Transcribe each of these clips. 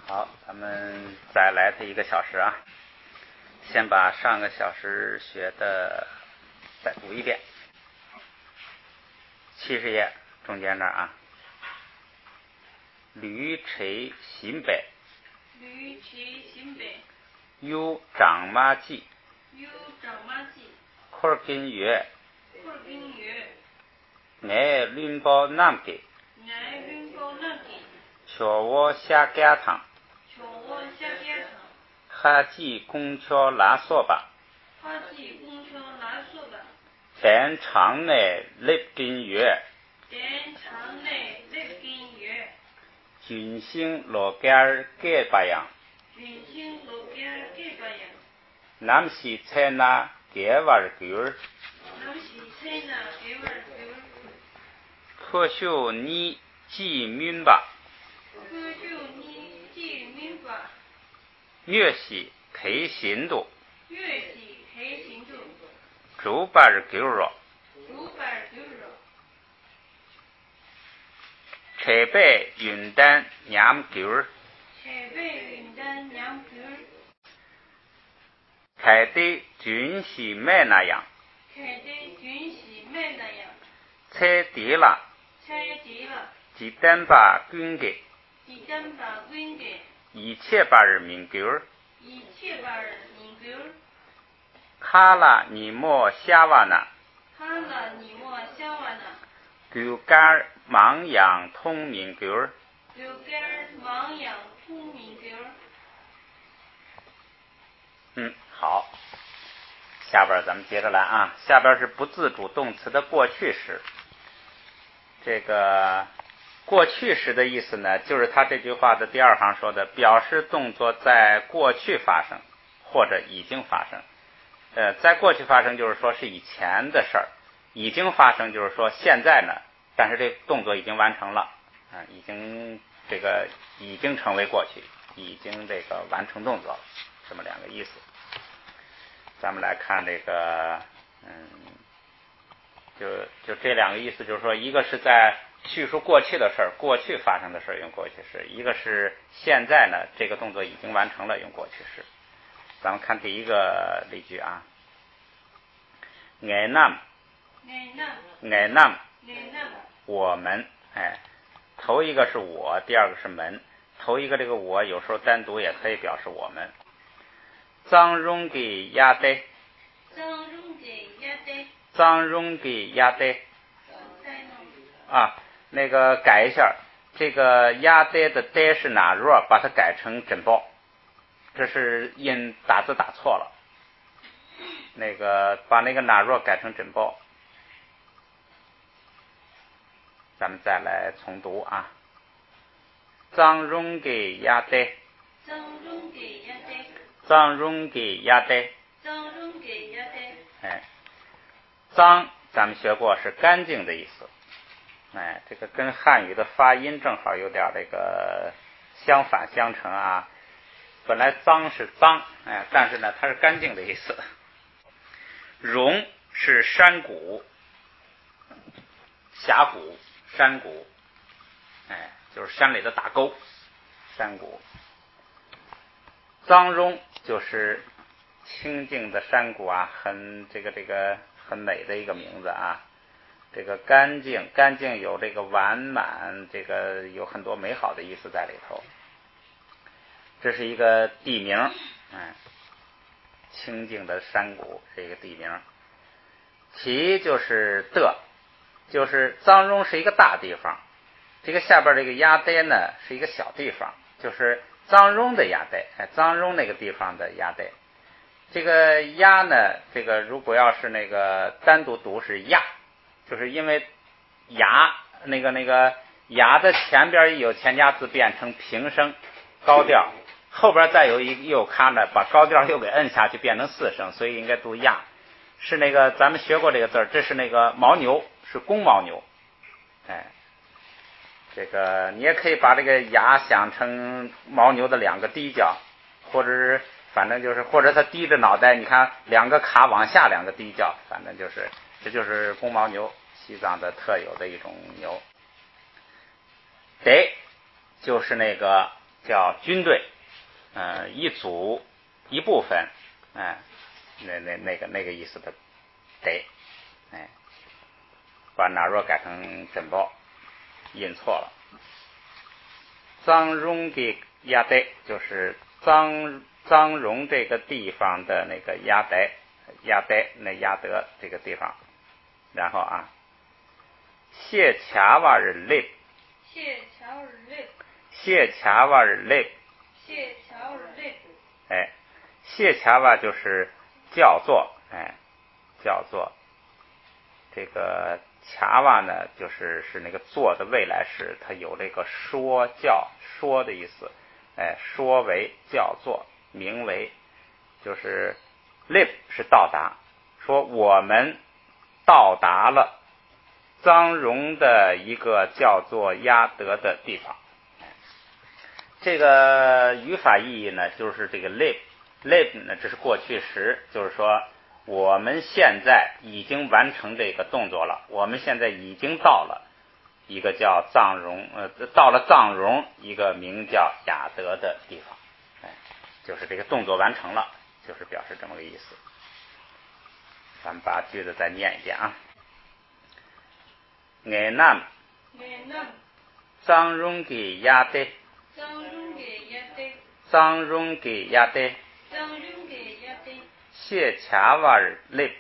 好，咱们再来它1个小时啊，先把上个小时学的再读一遍。70页中间那儿啊，驴垂行北，驴垂行北，有长马记，有长马记，阔根月，阔根月，爱lun包南给，爱lun包南给，瞧我下家堂，瞧我下家堂，哈记公桥拉索吧，哈记公桥拉索吧，但场内立根月，但场内立根月，军星罗盖儿盖巴样，军星路边盖巴样，南西采纳盖瓦儿狗儿，南西采纳盖瓦儿狗儿，可秀你记明吧，可就你记明吧，越西开心度，越西开心度，周巴儿狗儿，主板狗肉，拆白云丹娘狗儿，拆白云丹娘狗儿，开的军西买那样，开的军西买那样，采地了，采地了，鸡蛋把滚给，鸡蛋把滚给，一切把儿民狗儿，一切把儿民狗儿，卡拉尼莫夏瓦那，哈拉尼莫小瓦那，狗干儿忙养通民狗儿。有根儿忙养通民狗儿。好，下边咱们接着来啊。下边是不自主动词的过去时。这个过去时的意思呢，就是他这句话的第2行说的，表示动作在过去发生或者已经发生。在过去发生就是说是以前的事儿，已经发生就是说现在呢，但是这动作已经完成了已经成为过去，已经这个完成动作了，这么2个意思。咱们来看这个就这2个意思，就是说一个是在叙述过去的事儿，过去发生的事儿用过去式，一个是现在呢这个动作已经完成了用过去式。咱们看第1个例句啊，爱nam，我们，头一个是我，第2个是们，头一个这个我有时候单独也可以表示我们。张荣给压呆，张荣给压呆啊，那个改一下，这个压呆的呆是哪弱，把它改成整报，这是因打字打错了，那个把那个哪弱改成整报。咱们再来重读啊，张荣给压呆，张荣给压呆，脏咱们学过是干净的意思，这个跟汉语的发音正好有点这个相反相成啊。本来脏是脏，但是呢它是干净的意思。荣是山谷、峡谷、山谷，就是山里的大沟，山谷。脏荣就是清净的山谷啊，很很美的一个名字啊。这个干净有这个完满，这个有很多美好的意思在里头。这是一个地名，清净的山谷是一个地名。其就是的，就是脏荣是一个大地方，这个下边这个压呆呢是一个小地方，就是脏荣的压呆，脏荣那个地方的压呆。这个压呢，这个如果要是那个单独读是压，就是因为牙那个牙的前边有前加字变成平声高调，后边再有一右咖呢，把高调又给摁下去变成4声，所以应该读压。是那个咱们学过这个字儿，这是那个牦牛，是公牦牛。这个你也可以把这个牙想成牦牛的2个低角，或者是反正就是或者它低着脑袋，你看2个卡往下2个低角，反正就是这就是公牦牛，西藏的特有的一种牛。得就是那个叫军队，一组一部分，那个意思的得，把那若改成真宝，印错了。藏荣的亚得就是藏荣这个地方的那个亚得那亚德这个地方，然后谢恰瓦日累，谢乔尔累，谢恰瓦日累，谢乔尔累，谢恰瓦就是叫做，叫做这个恰瓦呢，就是那个做的未来时，它有这个说叫说的意思，说为叫做名为，就是 live 是到达，说我们到达了藏荣的一个叫做亚德的地方。这个语法意义呢，就是这个 live 呢，这是过去时，就是说我们现在已经完成这个动作了，我们现在已经到了一个叫藏荣，到了藏荣一个名叫亚德的地方，就是这个动作完成了，就是表示这么个意思。咱们把句子再念一遍啊。爱南藏荣的亚德，张荣给亚得，藏荣的亚德，张荣给亚得，谢恰瓦尔累，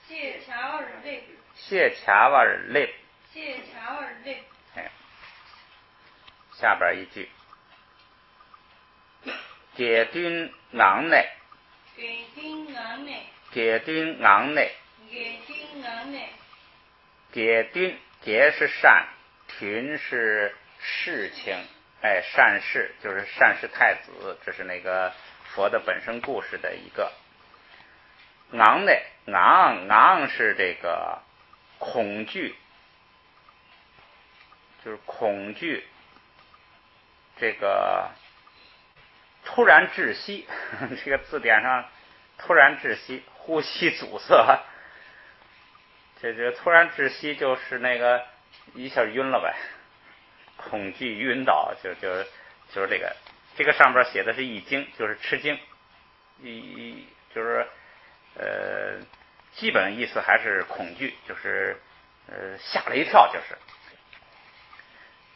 谢乔尔累，谢恰瓦尔累。谢乔尔累，下边一句，给敦昂内，给丁昂内，给敦昂内，给丁昂内，给敦给是善，群是事情，善事就是善事太子，这是那个佛的本身故事的一个。昂内昂是这个恐惧，就是恐惧，这个突然窒息，这个字典上突然窒息，呼吸阻塞，这突然窒息就是那个一下晕了呗，恐惧晕倒，就是这个上边写的是一惊，就是吃惊，就是基本意思还是恐惧，就是吓了一跳，就是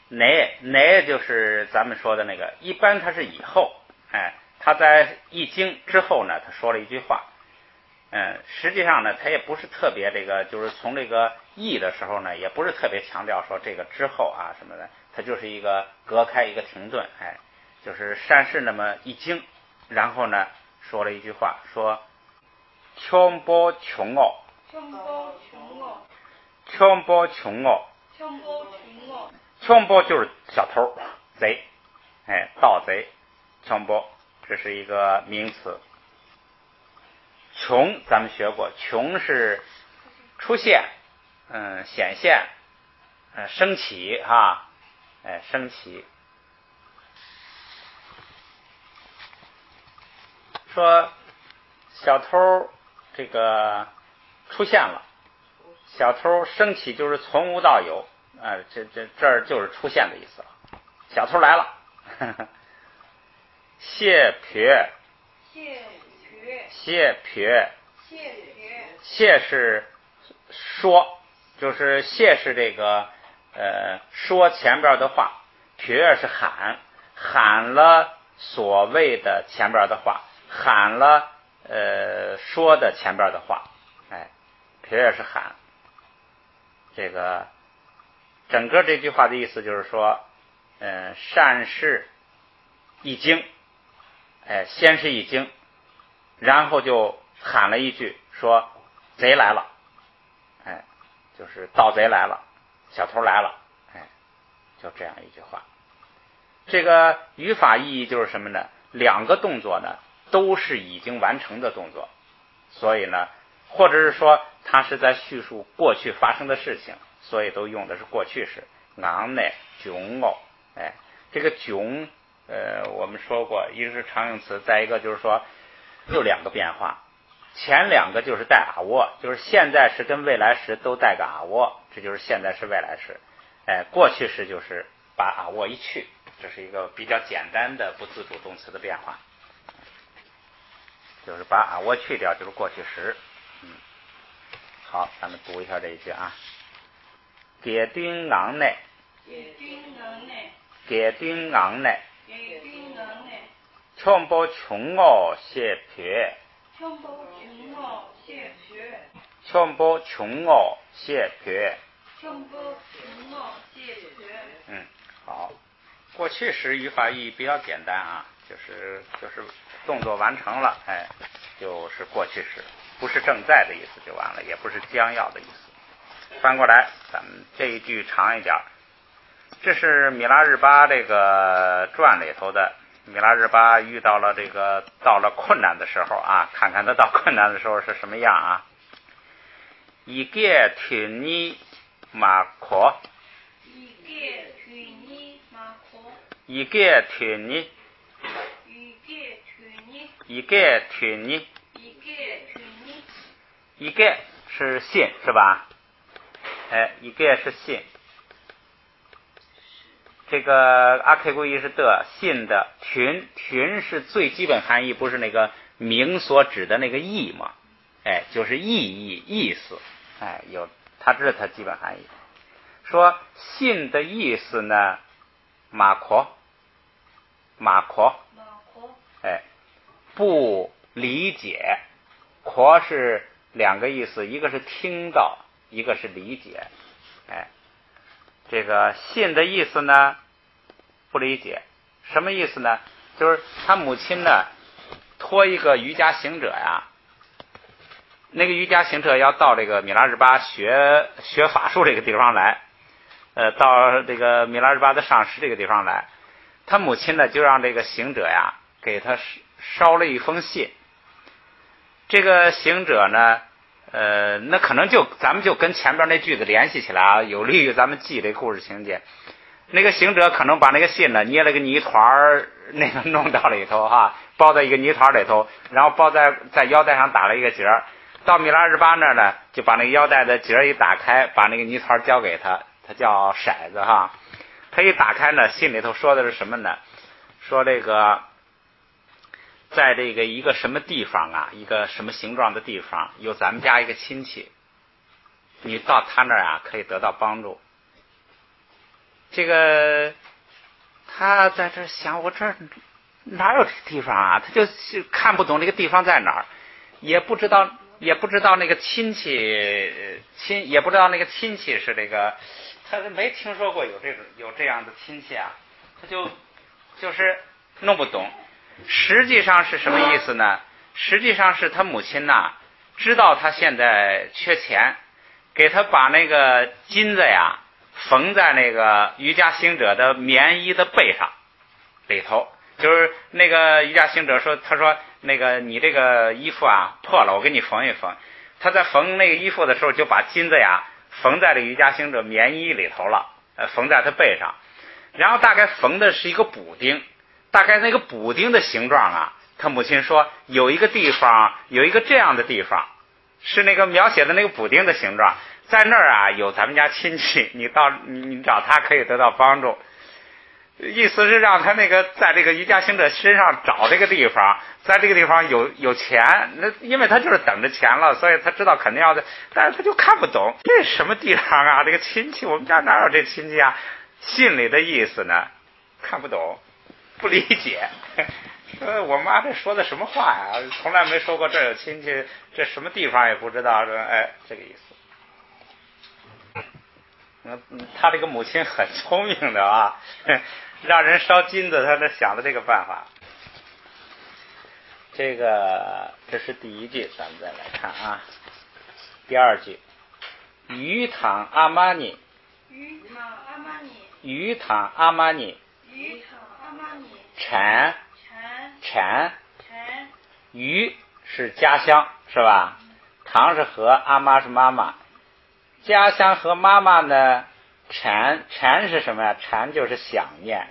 乃就是咱们说的那个，一般它是以后，他在一惊之后呢，他说了一句话，实际上呢，他也不是特别这个，就是从这个译的时候呢，也不是特别强调说这个之后啊什么的，他就是一个隔开一个停顿，就是善事那么一惊，然后呢说了一句话，说穷波穷哦，穷波穷哦，穷波穷哦，穷波穷哦，穷波就是小偷贼，盗贼，穷波这是一个名词。穷咱们学过，穷是出现，显现，升起哈，升起。说小偷这个出现了，小偷升起就是从无到有，这儿就是出现的意思了。小偷来了，谢撇，谢撇，谢撇，谢撇，谢是说，就是谢是这个说前边的话，撇是喊了所谓的前边的话，喊了说的前边的话，撇是喊。这个整个这句话的意思就是说，善事一惊，先是一惊，然后就喊了一句说贼来了，就是盗贼来了，小偷来了，就这样一句话。这个语法意义就是什么呢？两个动作呢都是已经完成的动作，所以呢，或者是说它是在叙述过去发生的事情，所以都用的是过去式。昂呢囧哦，这个囧我们说过，一个是常用词，再一个就是说有两个变化，前两个就是带啊窝，就是现在时跟未来时都带个啊窝，这就是现在时未来时。过去时就是把啊窝一去，这是一个比较简单的不自主动词的变化，就是把啊我去掉，就是过去时。好，咱们读一下这一句啊。给丁昂内，给丁昂内，全部穷我谢撇，全部穷我谢撇。好，过去时语法意义比较简单啊，就是动作完成了，就是过去时，不是正在的意思就完了，也不是将要的意思。翻过来，咱们这一句长一点，这是米拉日巴这个传里头的。米拉日巴遇到了这个到了困难的时候啊，看看他到困难的时候是什么样啊。一个腿尼马可，一个腿尼，一个腿尼，一个是信是吧？一个是信。这个阿 K 故意是的，信的，群是最基本含义，不是那个名所指的那个义嘛？就是意义意思，有它这是它基本含义。说信的意思呢，马可，不理解，可是两个意思，一个是听到，一个是理解。这个信的意思呢，不理解，什么意思呢？就是他母亲呢，托一个瑜伽行者呀，那个瑜伽行者要到这个米拉日巴学法术这个地方来，到这个米拉日巴的上师这个地方来，他母亲呢就让这个行者呀给他捎了一封信。这个行者呢，那可能咱们就跟前边那句子联系起来啊，有利于咱们记这故事情节。那个行者可能把那个信呢捏了个泥团那个弄到里头哈，包在一个泥团里头，然后包在腰带上打了一个结儿。到米拉日巴那儿呢，就把那个腰带的结儿一打开，把那个泥团交给他，他叫骰子哈。他一打开呢，信里头说的是什么呢？说这个在这个一个什么地方啊，一个什么形状的地方，有咱们家一个亲戚，你到他那儿啊可以得到帮助。这个他在这想，我这哪有这地方啊？他就是看不懂这个地方在哪儿，也不知道那个亲戚也不知道那个亲戚是这个，他没听说过有这样的亲戚啊，他就是弄不懂。实际上是什么意思呢？实际上是他母亲呐，知道他现在缺钱，给他把那个金子呀缝在那个瑜伽行者的棉衣的背上里头。就是那个瑜伽行者说，他说那个你这个衣服啊破了，我给你缝一缝。他在缝那个衣服的时候，就把金子呀缝在了瑜伽行者棉衣里头了，缝在他背上。然后大概缝的是一个补丁，大概那个补丁的形状啊，他母亲说有一个地方，有一个这样的地方，是那个描写的那个补丁的形状，在那儿啊有咱们家亲戚，你找他可以得到帮助。意思是让他那个在这个瑜伽行者身上找这个地方，在这个地方有钱，那因为他就是等着钱了，所以他知道肯定要的，但是他就看不懂这什么地方啊，这个亲戚我们家哪有这亲戚啊？信里的意思呢看不懂，不理解。说我妈这说的什么话呀？从来没说过这有亲戚，这什么地方也不知道。这个意思。他这个母亲很聪明的啊，让人烧金子，他这想的这个办法。这是第一句，咱们再来看啊。第二句，鱼塘阿玛尼，鱼塘阿玛尼，产，鱼是家乡是吧？塘是河，阿妈是妈妈。家乡和妈妈呢，馋是什么呀？馋就是想念，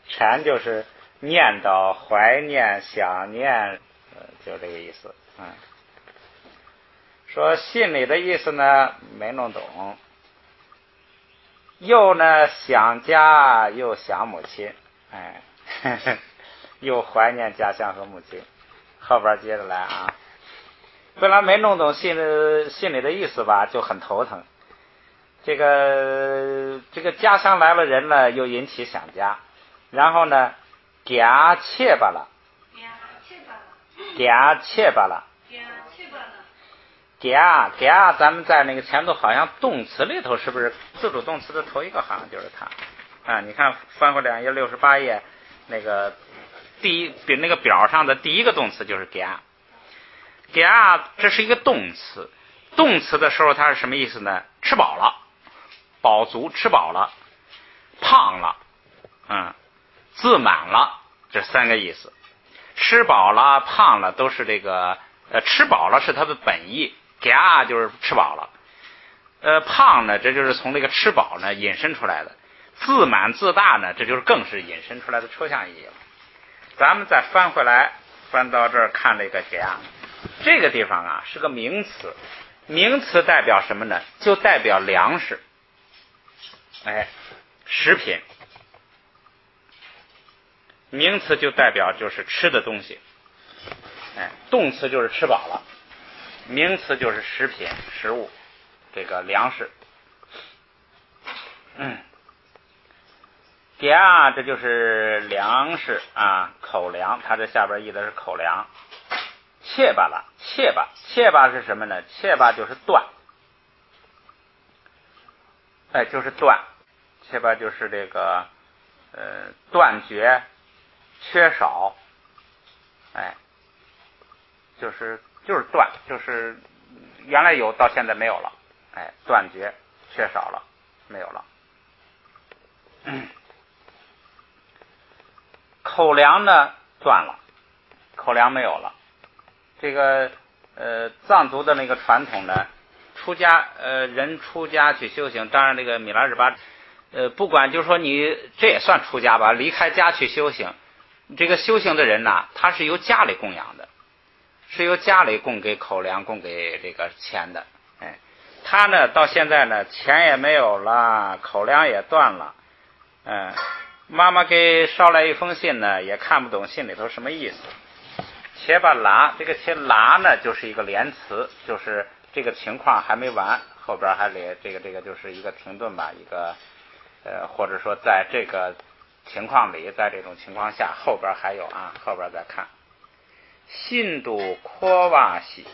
馋就是念叨、怀念、想念，就这个意思。说信里的意思呢，没弄懂。又呢想家又想母亲，哎，又怀念家乡和母亲。后边接着来啊，本来没弄懂信里的意思吧，就很头疼。这个家乡来了人了，又引起想家，然后呢，家切巴了，家切巴了。家，咱们在那个前头好像动词里头是不是自主动词的头一个好像就是它啊？你看翻回2页68页，那个那个表上的第一个动词就是家，这是一个动词。动词的时候它是什么意思呢？吃饱了，饱足，吃饱了，胖了，自满了，这3个意思。吃饱了、胖了都是这个吃饱了是它的本意。家就是吃饱了，胖呢，这就是从这个吃饱呢引申出来的。自满自大呢，这就是更是引申出来的抽象意义了。咱们再翻回来，翻到这儿看这个家，这个地方啊是个名词，名词代表什么呢？就代表粮食，食品。名词就代表就是吃的东西，动词就是吃饱了。名词就是食品、食物，这个粮食。家这就是粮食啊，口粮，它这下边译的是口粮。切巴了，切巴是什么呢？切巴就是断，就是断，切巴就是这个断绝、缺少，就是断，就是原来有到现在没有了，断绝，缺少了，没有了。口粮呢断了，口粮没有了。这个藏族的那个传统呢，人出家去修行，当然这个米拉日巴，不管就是说你这也算出家吧，离开家去修行，这个修行的人呐，他是由家里供养的。是由家里供给口粮，供给这个钱的，他呢到现在呢钱也没有了，口粮也断了，妈妈给捎来一封信呢，也看不懂信里头什么意思。切巴拉，这个切拉呢就是一个连词，就是这个情况还没完，后边还得这个就是一个停顿吧，一个或者说在这个情况里，在这种情况下，后边还有啊，后边再看。信度阔瓦西，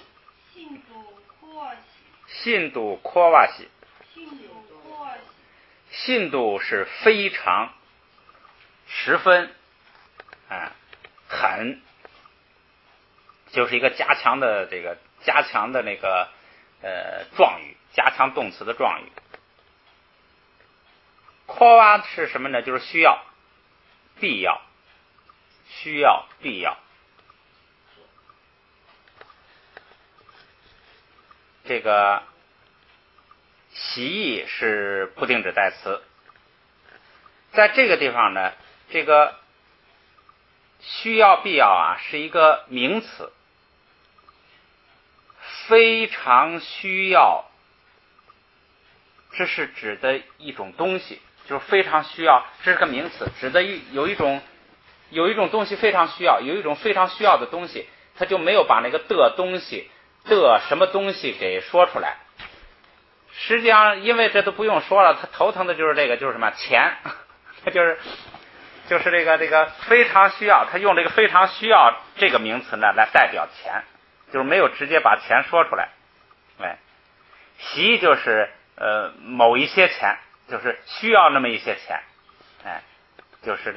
信度是非常、十分，很，就是一个加强的那个状语，加强动词的状语。阔瓦是什么呢？就是需要、必要，需要、必要。这个习义是不定指代词，在这个地方呢，这个需要必要啊是一个名词，非常需要，这是指的一种东西，就是非常需要，这是个名词，指的有一种东西非常需要，有一种非常需要的东西，他就没有把那个的东西的什么东西给说出来。实际上因为这都不用说了，他头疼的就是这个，就是什么钱，他就是这个非常需要，他用这个非常需要这个名词呢来代表钱，就是没有直接把钱说出来。习就是某一些钱，就是需要那么一些钱，就是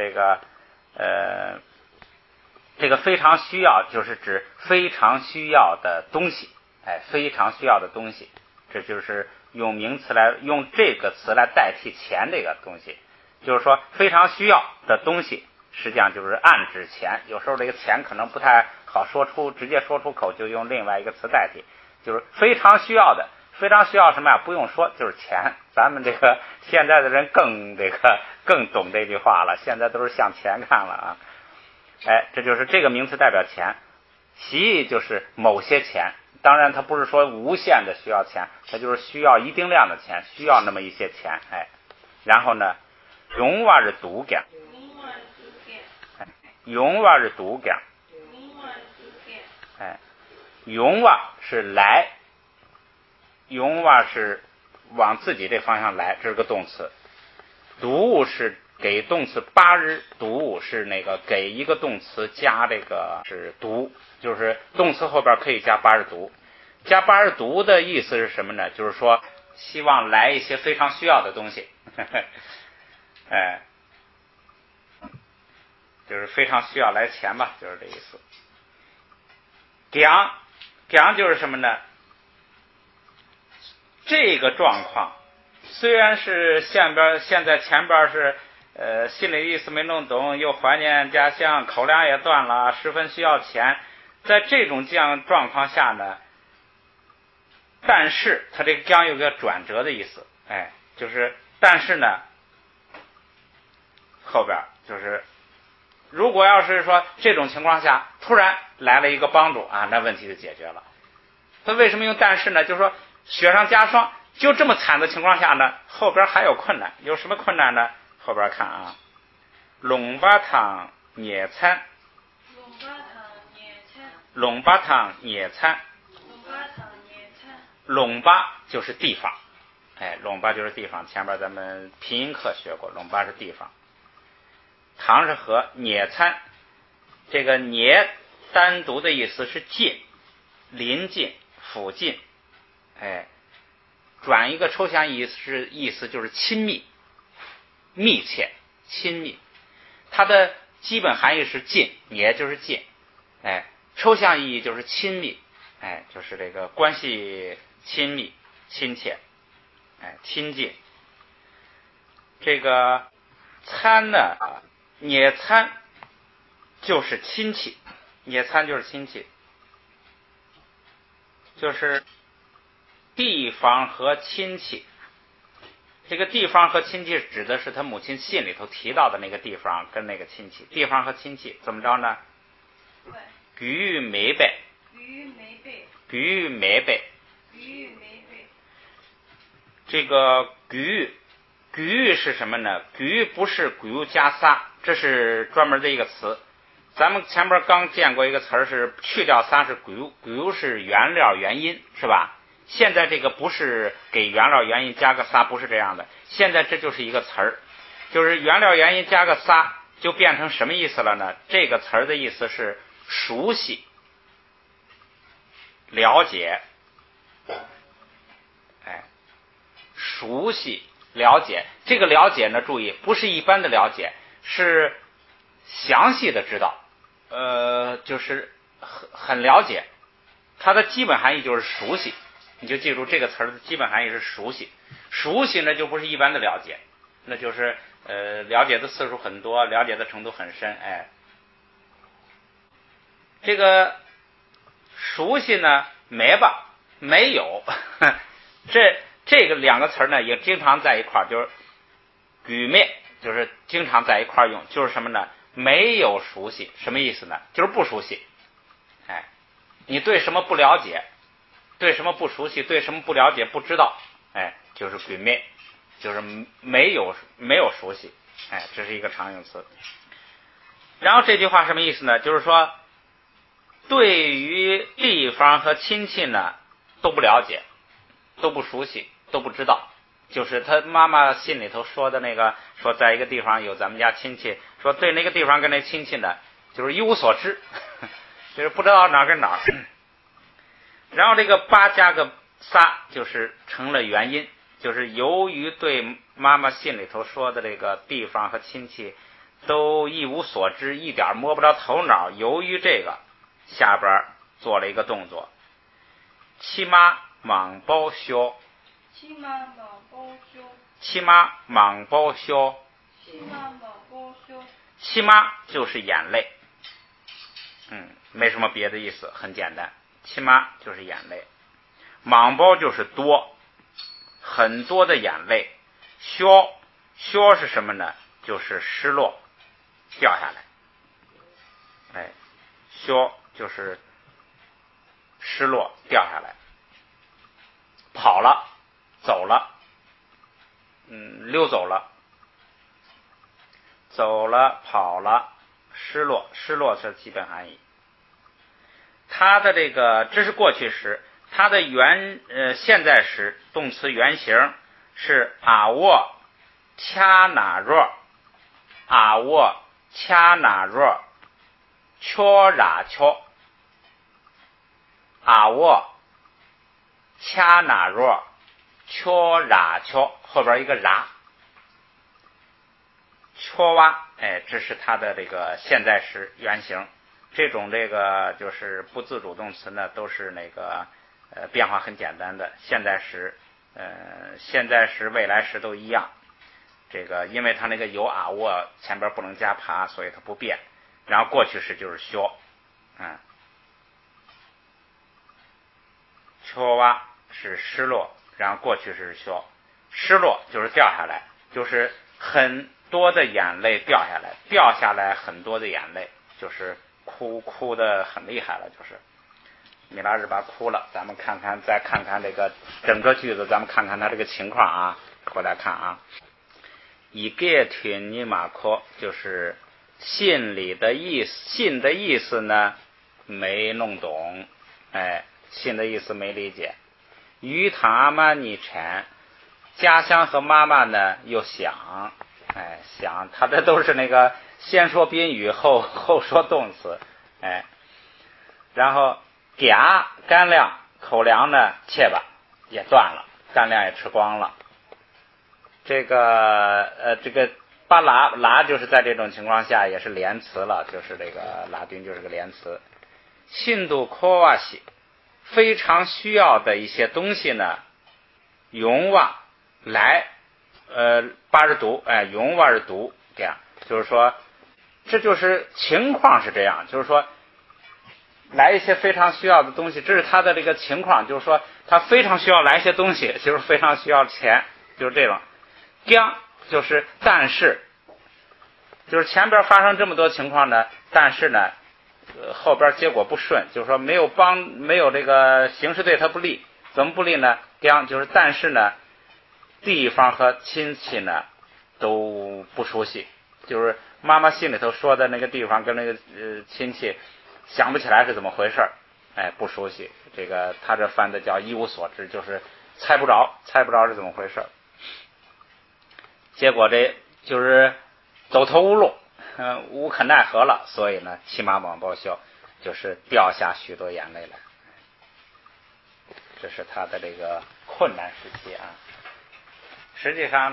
这个非常需要就是指非常需要的东西，非常需要的东西，这就是用这个词来代替钱这个东西，就是说非常需要的东西，实际上就是暗指钱。有时候这个钱可能不太好直接说出口，就用另外一个词代替，就是非常需要的。非常需要什么呀？不用说，就是钱。咱们这个现在的人更懂这句话了，现在都是向钱看了啊。这就是这个名词代表钱，习就是某些钱，当然它不是说无限的需要钱，它就是需要一定量的钱，需要那么一些钱。然后呢，用娃是读感，用娃是读感，哎，用娃是来，用娃是往自己这方向来，这是个动词。读是给动词八日，读是那个给一个动词加这个是读，就是动词后边可以加八日读。加八日读的意思是什么呢？就是说希望来一些非常需要的东西，哎，就是非常需要来钱吧，就是这意思。讲就是什么呢？这个状况虽然是现在前边是心里意思没弄懂，又怀念家乡，口粮也断了，十分需要钱，在这样状况下呢，但是他这个将有个转折的意思，哎，就是但是呢后边就是如果要是说这种情况下突然来了一个帮助啊，那问题就解决了。他为什么用但是呢？就是说雪上加霜，就这么惨的情况下呢，后边还有困难。有什么困难呢？后边看啊，龙巴汤野餐，龙巴汤野餐，龙巴就是地方，哎，龙巴就是地方。前边咱们拼音课学过，龙巴是地方，汤是河，野餐，这个野单独的意思是近、临近、附近，哎，转一个抽象意思就是亲密、密切、亲密。它的基本含义是近，也就是近，哎，抽象意义就是亲密，哎，就是这个关系亲密、亲切，哎，亲近。这个餐呢，野餐就是亲戚，野餐就是亲戚，就是地方和亲戚。这个地方和亲戚指的是他母亲信里头提到的那个地方跟那个亲戚。地方和亲戚怎么着呢？舉美備，舉美備。这个舉是什么呢？舉不是舉加撒，这是专门的一个词。咱们前边刚见过一个词儿是去掉撒是舉是原料原因，是吧？现在这个不是给原料原因加个撒，不是这样的。现在这就是一个词儿，就是原料原因加个撒，就变成什么意思了呢？这个词儿的意思是熟悉、了解，哎，熟悉、了解。这个了解呢，注意不是一般的了解，是详细的知道，就是很了解。它的基本含义就是熟悉。你就记住这个词儿的基本含义是熟悉。熟悉呢就不是一般的了解，那就是了解的次数很多，了解的程度很深，哎。这个熟悉呢没有这个两个词呢也经常在一块儿，就是举面，就是经常在一块儿用，就是什么呢？没有熟悉，什么意思呢？就是不熟悉，哎，你对什么不了解，对什么不熟悉，对什么不了解不知道，哎，就是举面，就是没有熟悉，哎，这是一个常用词。然后这句话什么意思呢？就是说对于地方和亲戚呢都不了解，都不熟悉，都不知道。就是他妈妈信里头说的那个，说在一个地方有咱们家亲戚，说对那个地方跟那亲戚呢就是一无所知，就是不知道哪跟哪。然后这个八加个撒就是成了原因，就是由于对妈妈信里头说的这个地方和亲戚都一无所知，一点摸不着头脑，由于这个下边做了一个动作，七妈莽包修，七妈莽包修，七妈就是眼泪，没什么别的意思，很简单。七妈就是眼泪，莽包就是多，很多的眼泪。修是什么呢？就是失落，掉下来。哎，修就是失落，掉下来，跑了，走了，溜走了，走了、跑了、失落，失落是基本含义。它的这是过去时，它的现在时动词原形是阿沃恰那若，阿沃恰那若，悄然悄，阿沃恰那若，悄然悄，后边一个然，悄哇，这是它的这个现在时原形。这种就是不自主动词呢，都是变化很简单的，现在时、现在时、未来时都一样。因为它有啊沃前边不能加爬，所以它不变。然后过去时就是消，悄哇是失落，然后过去时是消。失落就是掉下来，就是很多的眼泪掉下来，掉下来很多的眼泪，就是哭的很厉害了，就是米拉日巴哭了。咱们再看看这个整个句子，咱们看看他这个情况啊。回来看啊，以给听你马科，就是信的意思呢没弄懂，信的意思没理解。于堂阿妈你产，家乡和妈妈呢又想，想，他这都是先说宾语后说动词，然后嗲干粮口粮呢切吧也断了，干粮也吃光了。这个巴拉就是在这种情况下也是连词了，就是这个拉丁就是个连词。信度科瓦西非常需要的一些东西呢，永瓦来巴日读永瓦日读，这样就是说，这就是情况是这样，就是说来一些非常需要的东西，这是他的这个情况，就是说他非常需要来一些东西，就是非常需要钱，就是这种。将就是但是，就是前边发生这么多情况呢，但是呢，后边结果不顺，就是说没有这个形势对他不利，怎么不利呢？将就是但是呢，地方和亲戚呢都不熟悉，就是妈妈心里头说的那个地方跟亲戚想不起来是怎么回事，不熟悉。他这翻的叫一无所知，就是猜不着是怎么回事。结果这就是走投无路，无可奈何了，所以呢，骑马往报销，就是掉下许多眼泪来。这是他的这个困难时期啊。实际上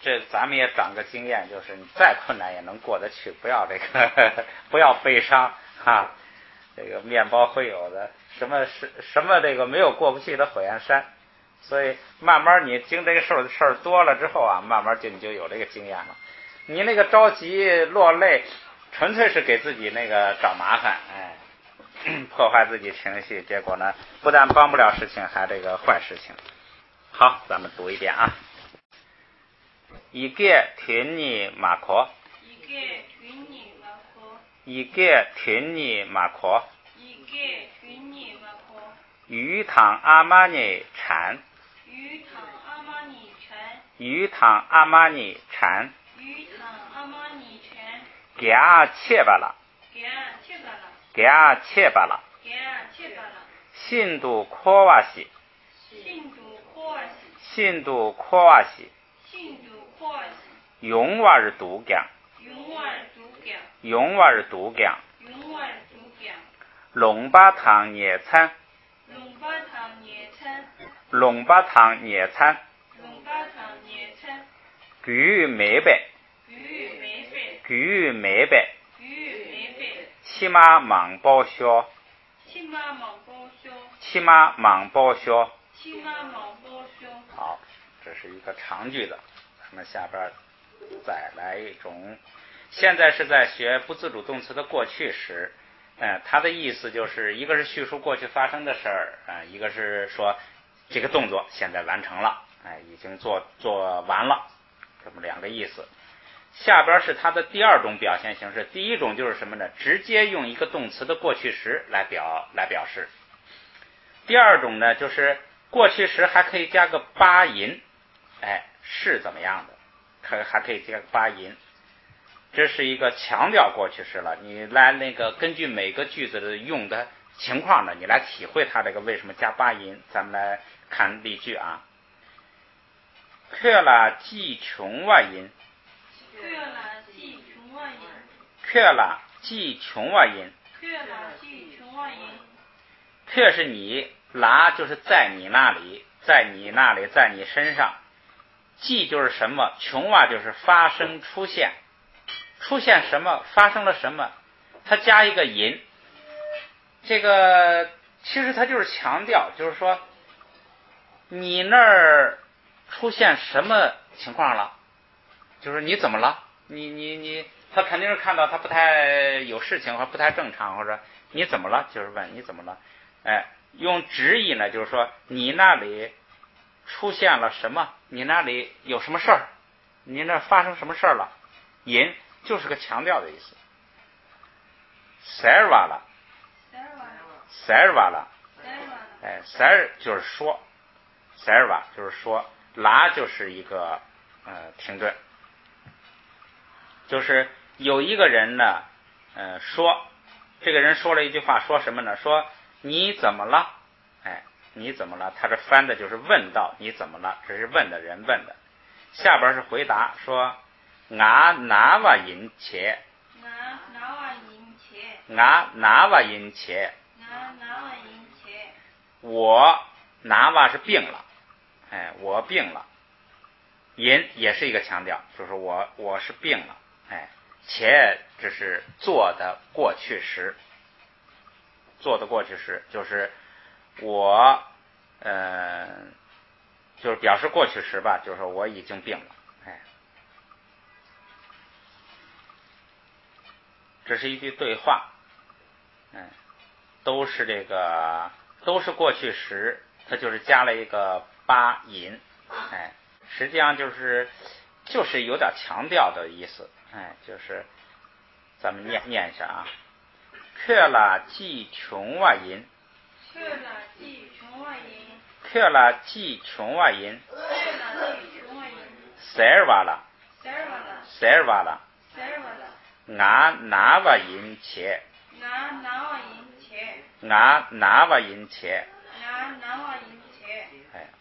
这咱们也长个经验，就是你再困难也能过得去，不要不要悲伤啊。这个面包会有的，什么这个没有过不去的火焰山。所以慢慢你经这个事儿多了之后啊，慢慢你就有这个经验了。你着急落泪，纯粹是给自己找麻烦，破坏自己情绪，结果呢，不但帮不了事情，还坏事情。好，咱们读一遍啊。一个听你马科，一个听你马科，鱼塘阿玛尼产，鱼塘阿玛尼产，给切巴了，给切巴了，信度科瓦西，信度科瓦西，永瓦日读讲，永瓦日读讲，龙巴堂野餐，龙巴堂野餐，举美白，举美白，骑马忙报销，骑马忙报销。好，这是一个长句子。咱们下边再来一种，现在是在学不自主动词的过去时。它的意思就是一个是叙述过去发生的事儿，一个是说这个动作现在完成了，已经做完了，这么两个意思。下边是它的第二种表现形式，第一种就是什么呢？直接用一个动词的过去时来表示。第二种呢，就是过去时还可以加个八音，是怎么样的？还可以加个八音。这是一个强调过去式了。你来那个根据每个句子的用的情况呢，你来体会它这个为什么加八音。咱们来看例句啊。却啦既穷外音，却啦既穷外音，却啦既穷外音，却啦既穷外音。却是你，啦就是在你那里，在你那里，在你身上。既就是什么，穷哇就是发生出现，出现什么，发生了什么，它加一个引。这个其实它就是强调，就是说你那儿出现什么情况了，就是你怎么了，你他肯定是看到他不太有事情或不太正常，或者你怎么了，就是问你怎么了。用直译呢，就是说你那里出现了什么，你那里有什么事儿，你那发生什么事儿了。引就是个强调的意思。塞瓦了，塞瓦了，塞就是说，塞瓦就是说，拉就是一个停顿，就是有一个人呢，说这个人说了一句话，说什么呢？说你怎么了？你怎么了？他这翻的就是问道，你怎么了？这是问的人问的。下边是回答，说俺哪瓦银切，俺哪瓦银切，俺哪瓦银切，俺哪瓦银切。我哪瓦是病了，我病了。银也是一个强调，就是我是病了，且这是做的过去时，做的过去时就是我就是表示过去时吧，就是说我已经病了。这是一句对话，都是都是过去时，它就是加了一个八引，实际上就是有点强调的意思，就是咱们念一下啊。却啦既穷外引，却啦既穷外音，却啦既穷外引，却啦既穷外音。塞尔瓦啦，塞尔瓦啦，塞尔瓦啦，塞尔瓦啦。俺哪瓦引切，俺哪瓦银切，俺哪瓦引切。俺哪瓦银切。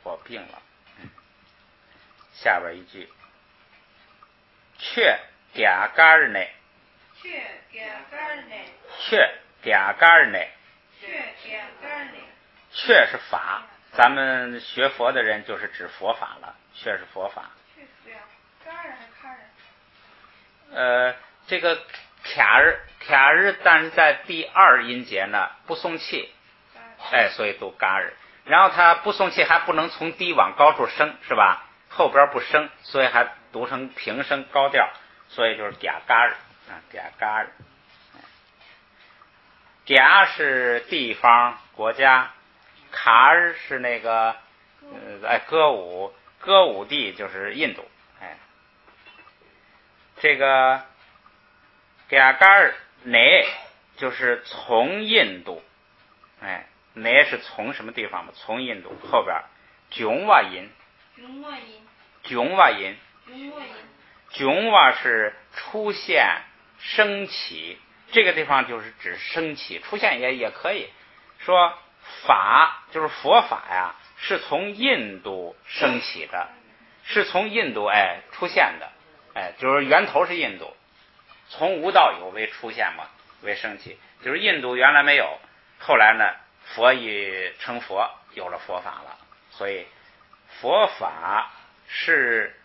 我病了。下边一句，却嗲嘎儿呢，却嗲嘎儿呢，却嗲嘎儿呢，却嗲嘎儿呢。却是法，咱们学佛的人就是指佛法了，却是佛法。却是呀，嘎儿还是卡儿？这个卡儿，但是在第二音节呢不送气，所以读嘎儿。然后它不送气还不能从低往高处升，是吧？后边不升，所以还读成平声高调，所以就是嗲嘎儿啊，嗲嘎儿。嗲是地方国家，卡儿是那个歌舞地就是印度，这个嗲嘎儿哪就是从印度，哪是从什么地方嘛？从印度后边囧瓦音，囧瓦音，囧瓦音，囧瓦音。囧瓦是出现升起，这个地方就是指升起，出现也可以说法就是佛法呀，是从印度升起的，是从印度出现的，就是源头是印度，从无到有为出现嘛，为升起，就是印度原来没有，后来呢佛一成佛，有了佛法了，所以佛法是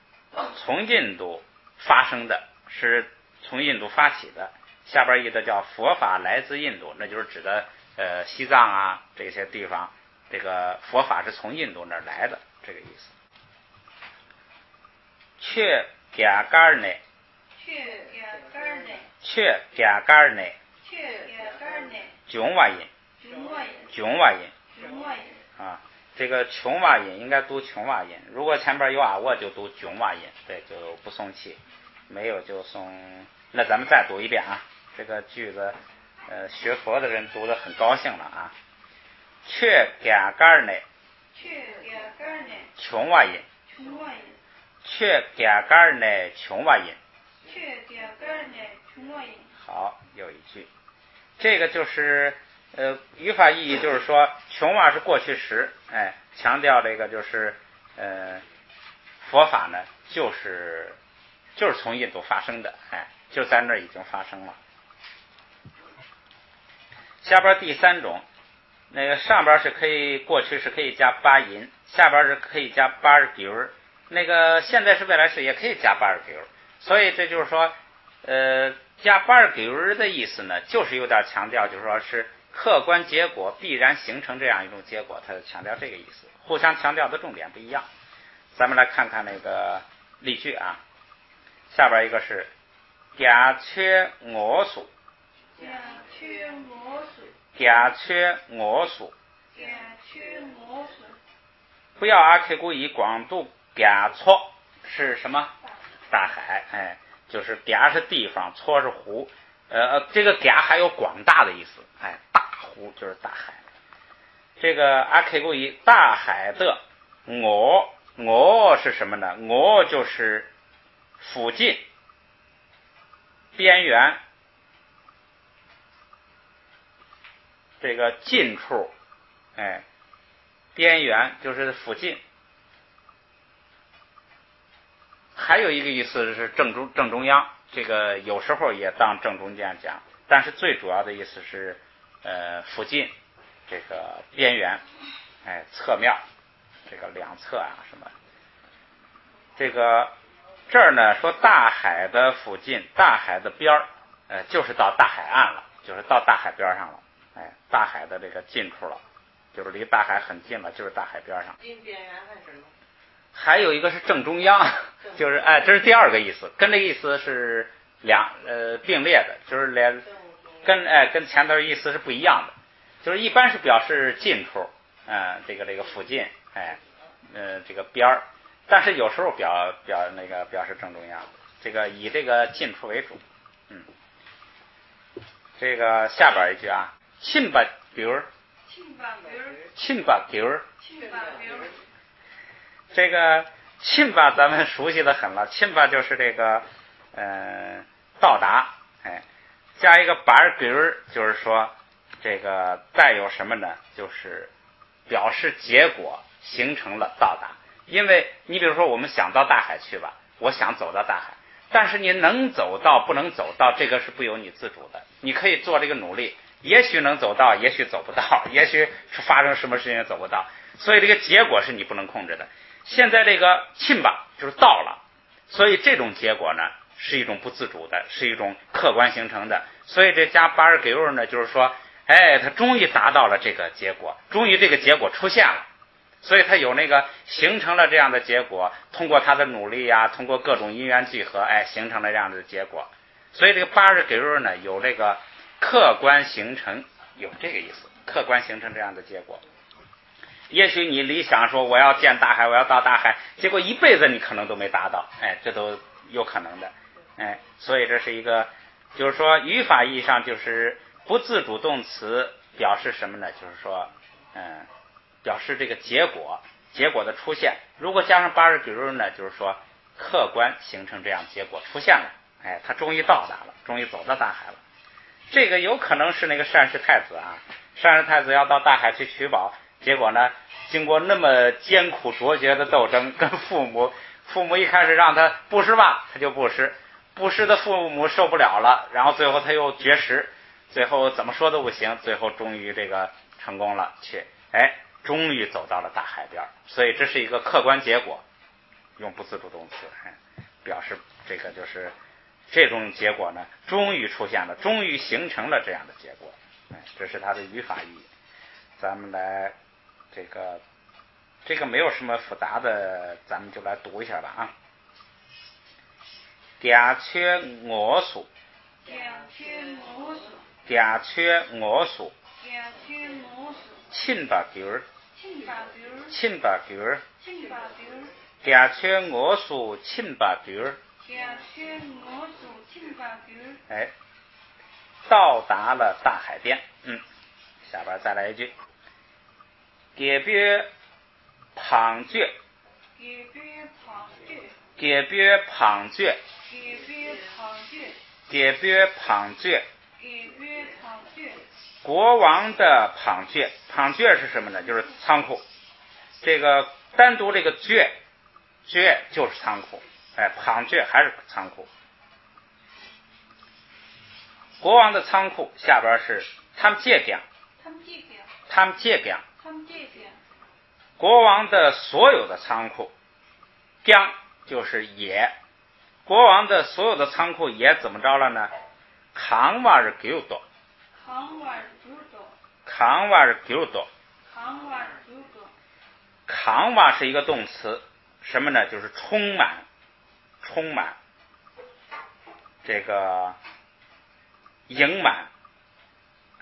从印度发生的，是从印度发起的。下边译的叫佛法来自印度，那就是指的西藏啊这些地方，这个佛法是从印度那儿来的，这个意思。却嗲嘎儿呢，却嗲嘎儿呢，却嗲嘎儿呢，却嗲嘎儿呢。囧瓦音，囧瓦音，囧瓦音囧瓦音。啊，这个穷瓦音应该读穷瓦音，如果前边有啊我就读囧瓦音，对，就不送气，没有就送。那咱们再读一遍啊，这个句子学佛的人读得很高兴了啊。却嗲嘎儿呢，却嗲嘎儿呢，穷瓦音，穷瓦音，却嗲嘎儿呢，穷瓦音，却点干的穷我饮。好，有一句，这个就是语法意义就是说，穷娃是过去时，强调这个就是佛法呢，就是从印度发生的，就在那儿已经发生了。下边第三种，那个上边是可以过去是可以加巴音，下边是可以加巴尔给儿，那个现在是未来式也可以加巴尔给儿，所以这就是说，加巴尔给儿的意思呢，就是有点强调，就是说是客观结果必然形成这样一种结果，它强调这个意思，互相强调的重点不一样。咱们来看看那个例句啊，下边一个是假缺我属，假缺我属，假缺我属，假缺我属。不要阿 K 故意广度假错是什么？大海，就是假是地方，错是湖，这个假还有广大的意思，大湖就是大海。这个阿 K 故意大海的我是什么呢？我就是附近、边缘，这个近处，边缘就是附近。还有一个意思是正中央，这个有时候也当正中间讲，但是最主要的意思是附近，这个边缘，侧面，这个两侧啊什么。这个这儿呢说大海的附近，大海的边儿，就是到大海岸了，就是到大海边上了，大海的这个近处了，就是离大海很近了，就是大海边上。近边缘还是什么？还有一个是正中央，就是这是第二个意思，跟这个意思是并列的，就是跟前头意思是不一样的，就是一般是表示近处，这个附近，这个边儿，但是有时候表示正中央，这个以这个近处为主，这个下边一句啊，亲吧比如，亲吧比如。这个亲吧咱们熟悉的很了，亲吧就是这个到达，加一个巴尔给儿，就是说这个带有什么呢？就是表示结果形成了到达。因为你比如说我们想到大海去吧，我想走到大海，但是你能走到不能走到，这个是不由你自主的，你可以做这个努力，也许能走到，也许走不到，也许发生什么事情走不到，所以这个结果是你不能控制的。现在这个亲吧就是到了，所以这种结果呢是一种不自主的，是一种客观形成的，所以这加巴尔给尔呢就是说，他终于达到了这个结果，终于这个结果出现了，所以他有那个形成了这样的结果，通过他的努力呀，通过各种因缘聚合，形成了这样的结果，所以这个巴尔给尔呢有这个客观形成，有这个意思，客观形成这样的结果。也许你理想说我要见大海，我要到大海，结果一辈子你可能都没达到，这都有可能的，所以这是一个，就是说语法意义上就是不自主动词表示什么呢？就是说，表示这个结果的出现。如果加上巴尔给尔呢，就是说客观形成这样结果出现了，他终于到达了，终于走到大海了。这个有可能是那个单氏太子啊，单氏太子要到大海去取宝。结果呢，经过那么艰苦卓绝的斗争，跟父母一开始让他布施吧，他就布施的父母受不了了，然后最后他又绝食，最后怎么说都不行，最后终于这个成功了，终于走到了大海边，所以这是一个客观结果，用不自主动词，表示这个就是这种结果呢，终于出现了，终于形成了这样的结果，这是它的语法意义。咱们来这个没有什么复杂的，咱们就来读一下吧啊。假缺我属，假缺我属，亲吧比如，亲吧比如，假缺我属，亲吧比如，到达了大海边。下边再来一句，解别旁绝，解别旁绝，给别旁绝，给别旁绝，给别旁绝，国王的旁绝，旁绝是什么呢？就是仓库。这个单独这个绝，绝就是仓库，哎，旁绝还是仓库。国王的仓库下边是他们借讲，他们借讲，国王的所有的仓库，将就是也，国王的所有的仓库也怎么着了呢？扛瓦是给多，扛瓦是给多，扛瓦是一个动词，什么呢？就是充满，充满，这个盈满，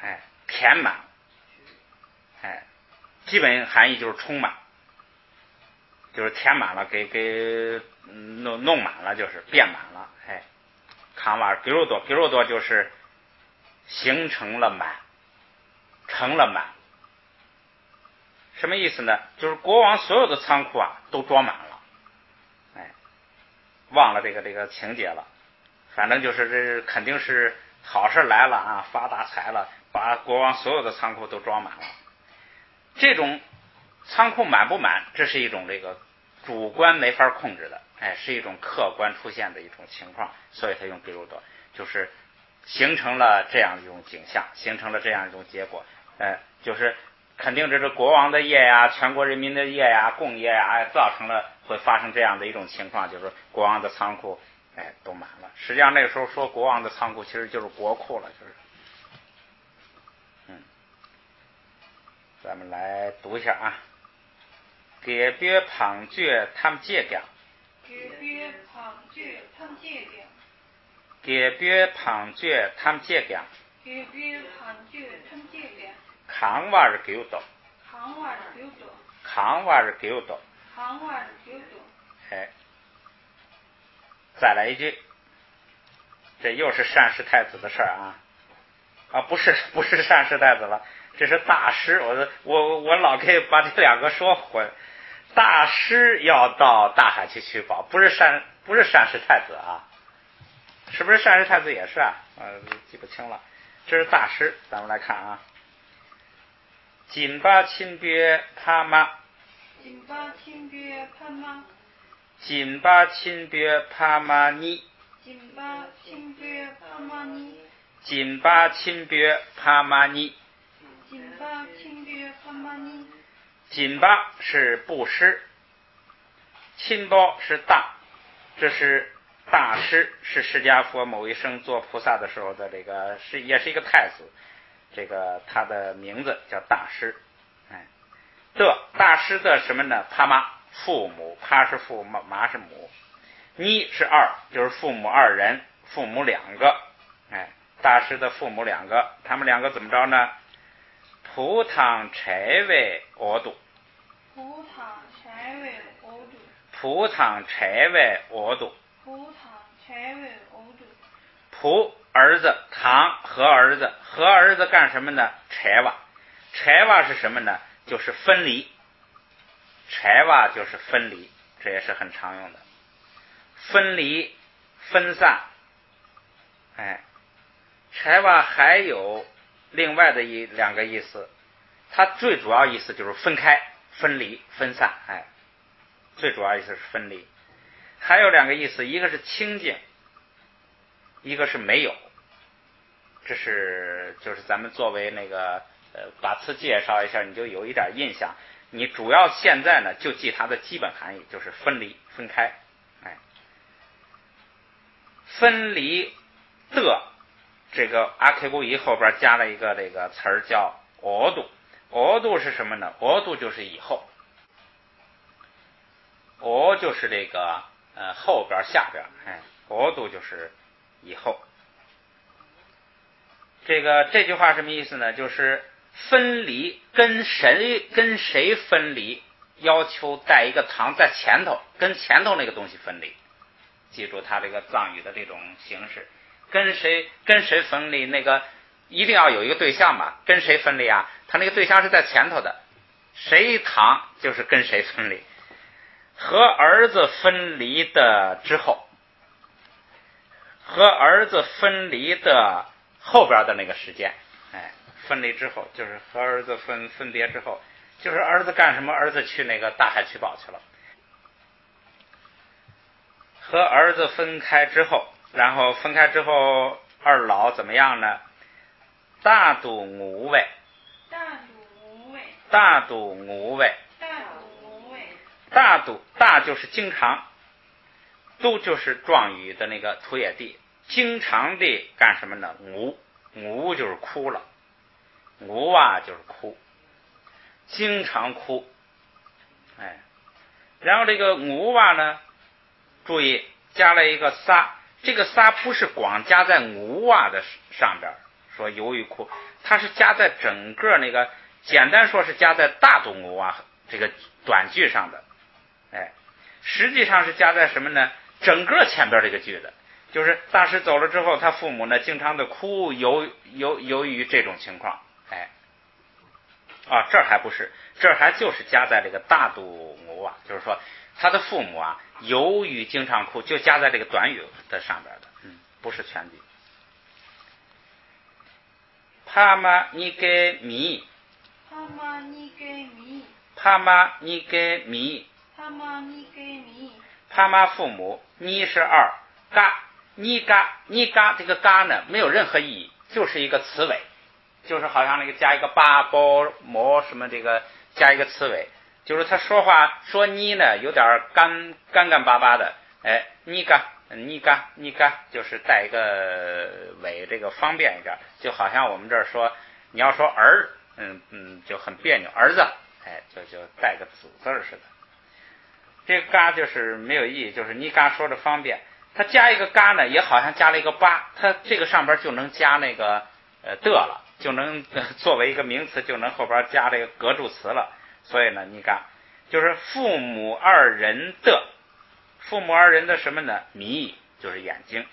哎，填满，哎，基本含义就是充满，就是填满了，给弄满了，就是变满了，哎，扛瓦给肉多，给肉多就是形成了满，成了满。什么意思呢？就是国王所有的仓库啊都装满了，哎，忘了这个情节了，反正就是这肯定是好事来了啊，发大财了，把国王所有的仓库都装满了。这种仓库满不满，这是一种这个主观没法控制的，哎，是一种客观出现的一种情况，所以他用给肉多，就是形成了这样一种景象，形成了这样一种结果，就是肯定这是国王的业呀，全国人民的业呀，共业呀，造成了会发生这样的一种情况，就是国王的仓库哎都满了。实际上那个时候说国王的仓库其实就是国库了，就是咱们来读一下啊。给别旁绝他们借讲，给别旁绝他们借讲，给别旁绝他们借讲，给别旁绝他们借讲，扛瓦是给多，扛瓦是给多，扛瓦是给多，扛瓦是给多。哎，再来一句，这又是单氏太子的事儿啊！啊，不是单氏太子了，这是大师。我老可以把这两个说混。大师要到大海去取宝，不是单氏太子啊，是不是单氏太子也是啊？记不清了。这是大师，咱们来看啊。紧巴亲别帕妈，紧巴亲别帕妈，紧巴亲别帕妈尼，紧巴亲别帕妈尼，紧巴亲别帕妈尼，紧巴亲别帕妈尼。紧巴是布施，亲包是大，这是大师，是释迦佛某一生做菩萨的时候的这个也是一个太子，这个他的名字叫大师。哎，大师的什么呢？他妈父母，他是父，妈是母，尼是二，就是父母二人，父母两个。哎，大师的父母两个，他们两个怎么着呢？蒲汤柴为额度，蒲汤柴为额度，蒲汤柴为额度，蒲汤柴为额度。蒲儿子，唐和儿子，和儿子干什么呢？柴瓦，柴瓦是什么呢？就是分离，柴瓦就是分离，这也是很常用的。分离、分散，哎，柴瓦还有另外的两个意思，它最主要意思就是分开、分离、分散，哎，最主要意思是分离。还有两个意思，一个是清净，一个是没有。这是就是咱们作为那个把词介绍一下，你就有一点印象。你主要现在呢就记它的基本含义，就是分离、分开，哎，分离的。这个阿 K 古仪后边加了一个这个词儿叫额度，额度是什么呢？额度就是以后，额就是这个后边下边，哎，额度就是以后。这句话什么意思呢？就是分离，跟谁分离，要求带一个唐在前头，跟前头那个东西分离。记住他这个藏语的这种形式。跟谁分离，那个一定要有一个对象嘛，跟谁分离啊？他那个对象是在前头的，谁唐就是跟谁分离。和儿子分离的之后，和儿子分离的后边的那个时间，分离之后就是和儿子分别之后，就是儿子干什么？儿子去那个大海取宝去了。和儿子分开之后，然后分开之后，二老怎么样呢？大度无畏，大度无畏，大度大就是经常，度就是状语的那个土野地，经常地干什么呢？无就是哭了，无啊就是哭，经常哭，然后这个无啊呢，注意加了一个撒，这个撒不是光加在无啊的上边说由于哭，它是加在整个那个，简单说是加在大度无啊这个短句上的，实际上是加在什么呢？整个前边这个句子，就是大师走了之后，他父母呢经常的哭，由于这种情况，这儿还不是，这儿还就是加在这个大度无啊，就是说他的父母啊，由于经常哭，就加在这个短语的上边的，不是全句。帕玛尼给米，帕玛尼给米，帕玛父母，尼是二，嘎尼嘎这个嘎呢没有任何意义，就是一个词尾，就是好像那个加一个巴包摩什么这个加一个词尾，就是他说话说尼呢有点干巴巴的，尼嘎就是带一个尾，这个方便一点，就好像我们这儿说你要说儿，就很别扭，儿子，就带个子字似的。这个嘎就是没有意义，就是尼嘎说的方便，他加一个嘎呢也好像加了一个巴，他这个上边就能加那个的了，就能作为一个名词，就能后边加这个格助词了。所以呢，尼嘎就是父母二人的，父母二人的什么呢？迷就是眼睛。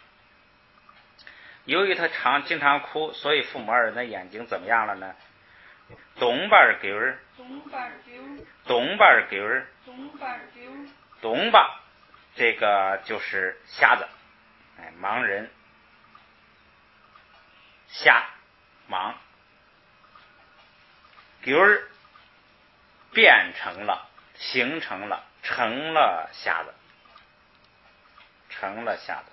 由于他经常哭，所以父母二人的眼睛怎么样了呢？东巴给儿，东巴这个就是瞎子，盲人，瞎盲，给儿变成了，形成了，成了瞎子，成了瞎子，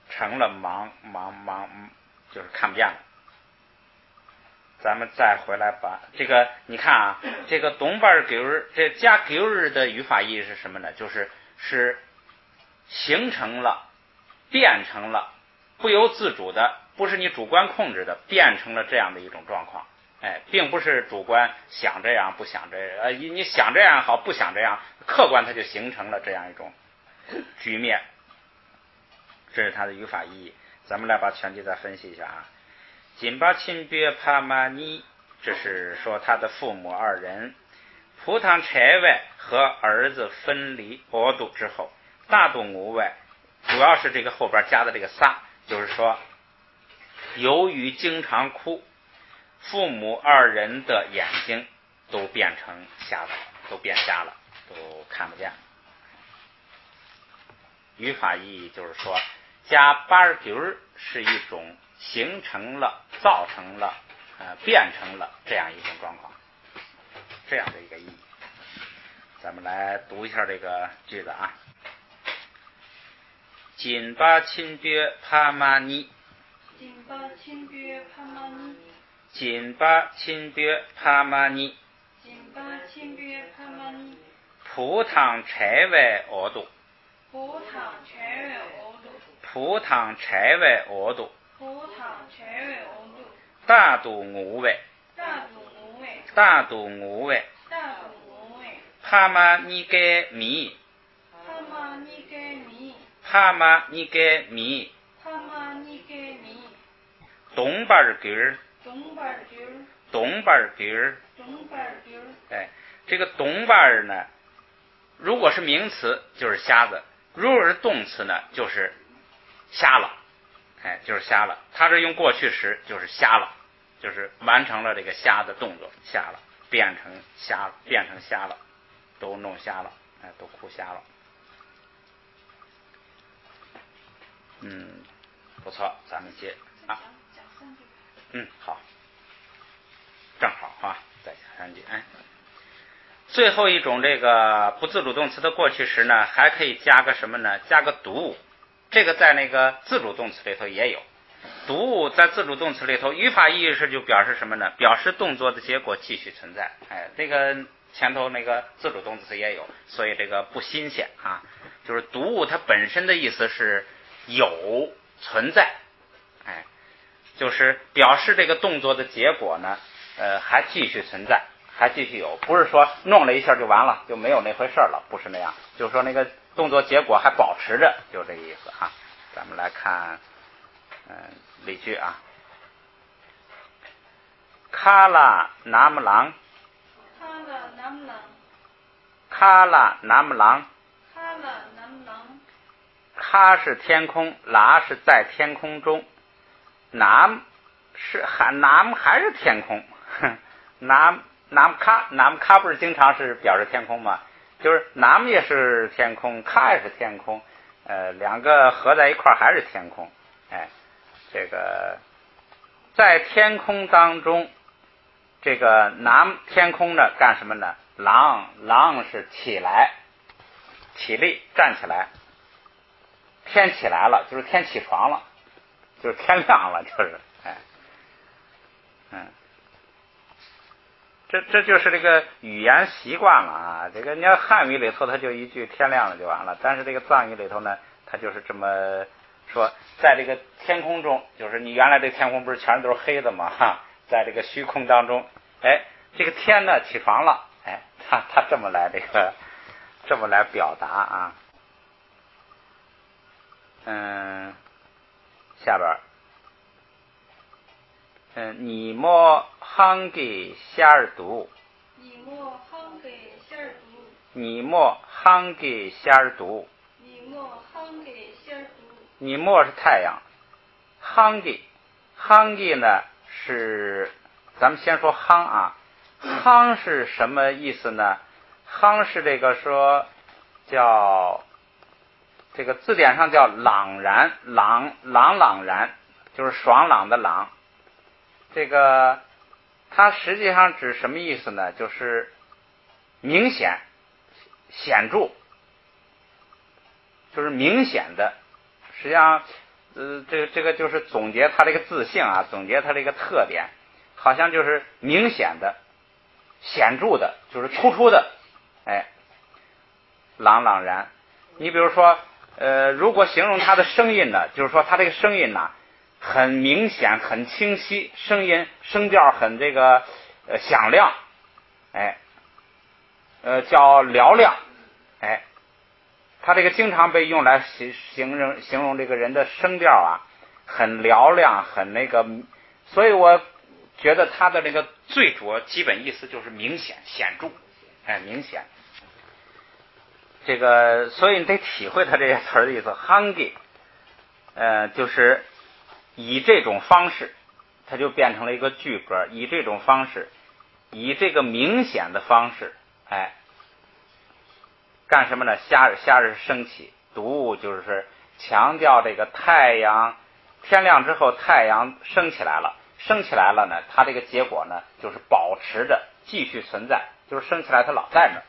成了盲，就是看不见了。咱们再回来把这个，你看啊，这个东巴给儿，这加给儿的语法意义是什么呢？是形成了，变成了，不由自主的，不是你主观控制的，变成了这样的一种状况。并不是主观想这样不想这样，你想这样好，不想这样，客观它就形成了这样一种局面。这是它的语法意义。咱们来把全句再分析一下啊。紧巴亲别帕玛尼，这是说他的父母二人，葡萄柴外和儿子分离国度之后，大度无外，主要是这个后边加的这个撒，就是说由于经常哭，父母二人的眼睛都变成瞎子，都变瞎了，都看不见。语法意义就是说，加巴尔丢儿是一种形成了、造成了、变成了这样一种状况，这样的一个意义。咱们来读一下这个句子啊。紧巴亲别帕玛尼，紧巴亲别帕玛尼，紧巴亲别帕玛尼，紧巴亲别帕玛尼，葡萄柴外俄度，葡萄柴外俄度，葡萄柴外俄度，葡萄柴外俄度，大度无畏，大度无畏，大度无畏，大度无畏，帕玛尼给米，帕玛尼给米，帕玛尼给米，帕玛尼给米，东巴尔给儿，东巴尔给儿，东巴尔给儿，东巴尔给儿。这个东巴尔呢，如果是名词就是瞎子，如果是动词呢就是瞎了，就是瞎了。他这用过去时就是瞎了，就是完成了这个瞎的动作，瞎了，变成瞎了，都弄瞎了，都哭瞎了。不错，咱们接啊。好，正好啊，再加3句。最后一种这个不自主动词的过去时呢，还可以加个什么呢？加个读物。这个在那个自主动词里头也有。读物在自主动词里头，语法意义是就表示什么呢？表示动作的结果继续存在。这个前头那个自主动词也有，所以这个不新鲜啊。就是读物它本身的意思是有存在，就是表示这个动作的结果呢，还继续存在，还继续有，不是说弄了一下就完了，就没有那回事了，不是那样，就是说那个动作结果还保持着，就这个意思啊。咱们来看，例句啊。卡拉那么郎，卡拉那么郎，卡拉那么郎，卡拉那么郎，卡是天空，拉是在天空中，南还是天空，南卡不是经常是表示天空吗？就是南也是天空，卡也是天空，两个合在一块还是天空。这个在天空当中，这个南天空呢干什么呢？狼是起来，起立，站起来。天起来了，就是天起床了，就是天亮了，就是这就是这个语言习惯了啊。这个你要汉语里头它就一句天亮了就完了，但是这个藏语里头呢，它就是这么说，在这个天空中，就是你原来这天空不是全都是黑的吗？在这个虚空当中，这个天呢起床了，他这么来这么来表达啊。下边你莫夯给夏尔读，你莫夯给夏尔读，你莫夯给夏尔读，你莫夯给夏尔读，你莫是太阳，夯给呢是，咱们先说夯啊，夯是什么意思呢？夯是这个说叫这个字典上叫朗然，朗然，就是爽朗的朗。这个它实际上指什么意思呢？就是明显、显著，就是明显的。实际上，这个就是总结它这个字性啊，总结它这个特点，好像就是明显的、显著的，就是突出的，朗然。你比如说，如果形容它的声音呢，就是说它这个声音呢，很明显、很清晰，声调很这个响亮，叫嘹亮，它这个经常被用来形容这个人的声调啊，很嘹亮，很那个，所以我觉得它的这个最主要基本意思就是明显、显著，明显。这个，所以你得体会它这些词的意思。hangi，就是以这种方式，它就变成了一个句格，以这种方式，以这个明显的方式，干什么呢？夏日升起，读物就是强调这个太阳天亮之后，太阳升起来了呢，它这个结果呢，就是保持着继续存在，就是升起来它老在那儿。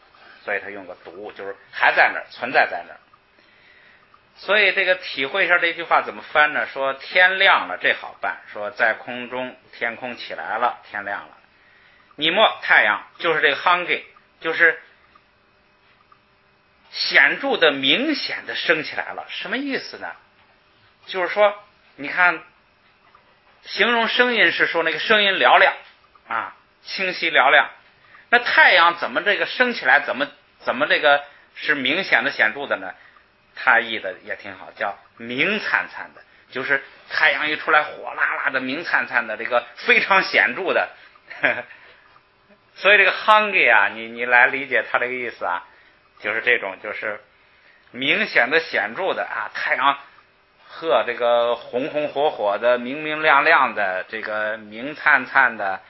所以他用个读物，就是还在那儿，存在在那儿。所以这个体会一下这句话怎么翻呢？说天亮了，这好办。说在空中，天空起来了，天亮了。你莫太阳，就是这个 hangi， 就是显著的、明显的升起来了。什么意思呢？就是说，你看，形容声音是说那个声音嘹亮啊，清晰嘹亮。那太阳怎么这个升起来，怎么这个是明显的显著的呢？他译的也挺好，叫明灿灿的，就是太阳一出来火辣辣的明灿灿的，这个非常显著的。所以这个 hangi 啊，你来理解他这个意思啊，就是这种就是明显的显著的啊，太阳这个红红火火的、明明亮亮的，这个明灿灿的。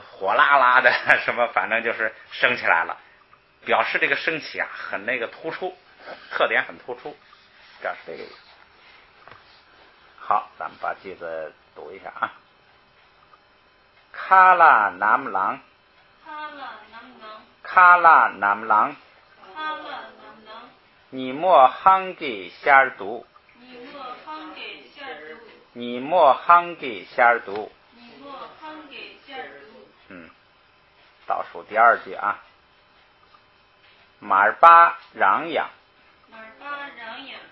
火辣辣的什么，反正就是升起来了，表示这个升起啊很那个突出，特点很突出，表示这个意思。好，咱们把句子读一下啊。卡拉南姆郎，卡拉南姆郎，你莫夯给瞎儿读，你莫夯给瞎儿读。倒数第二句啊。马尔巴嚷嚷，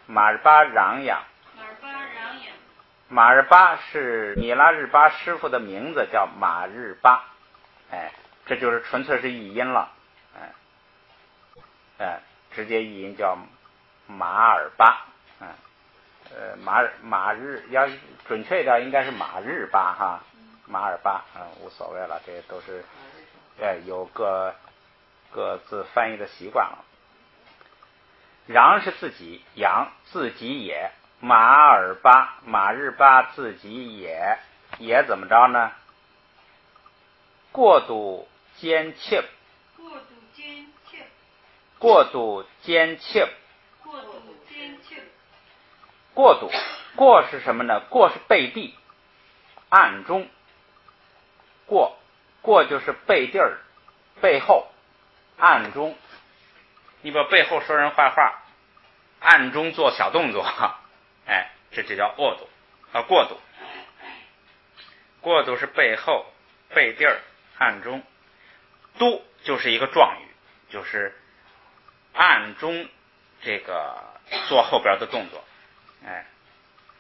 马尔巴嚷嚷，马尔巴是米拉日巴师傅的名字，叫马日巴。这就是纯粹是译音了。直接译音叫马尔巴。马日要准确一点应该是马日巴哈，马尔巴无所谓了，这都是有各自翻译的习惯了。嚷是自己，扬自己也，马尔巴马日巴自己也，也怎么着呢？过度坚切，过度坚切，过度过是什么呢？过是背地暗中，过就是背地儿背后暗中，你把背后说人坏话，暗中做小动作，这就叫过度过度。过度是背后背地儿暗中，都就是一个状语，就是暗中这个做后边的动作。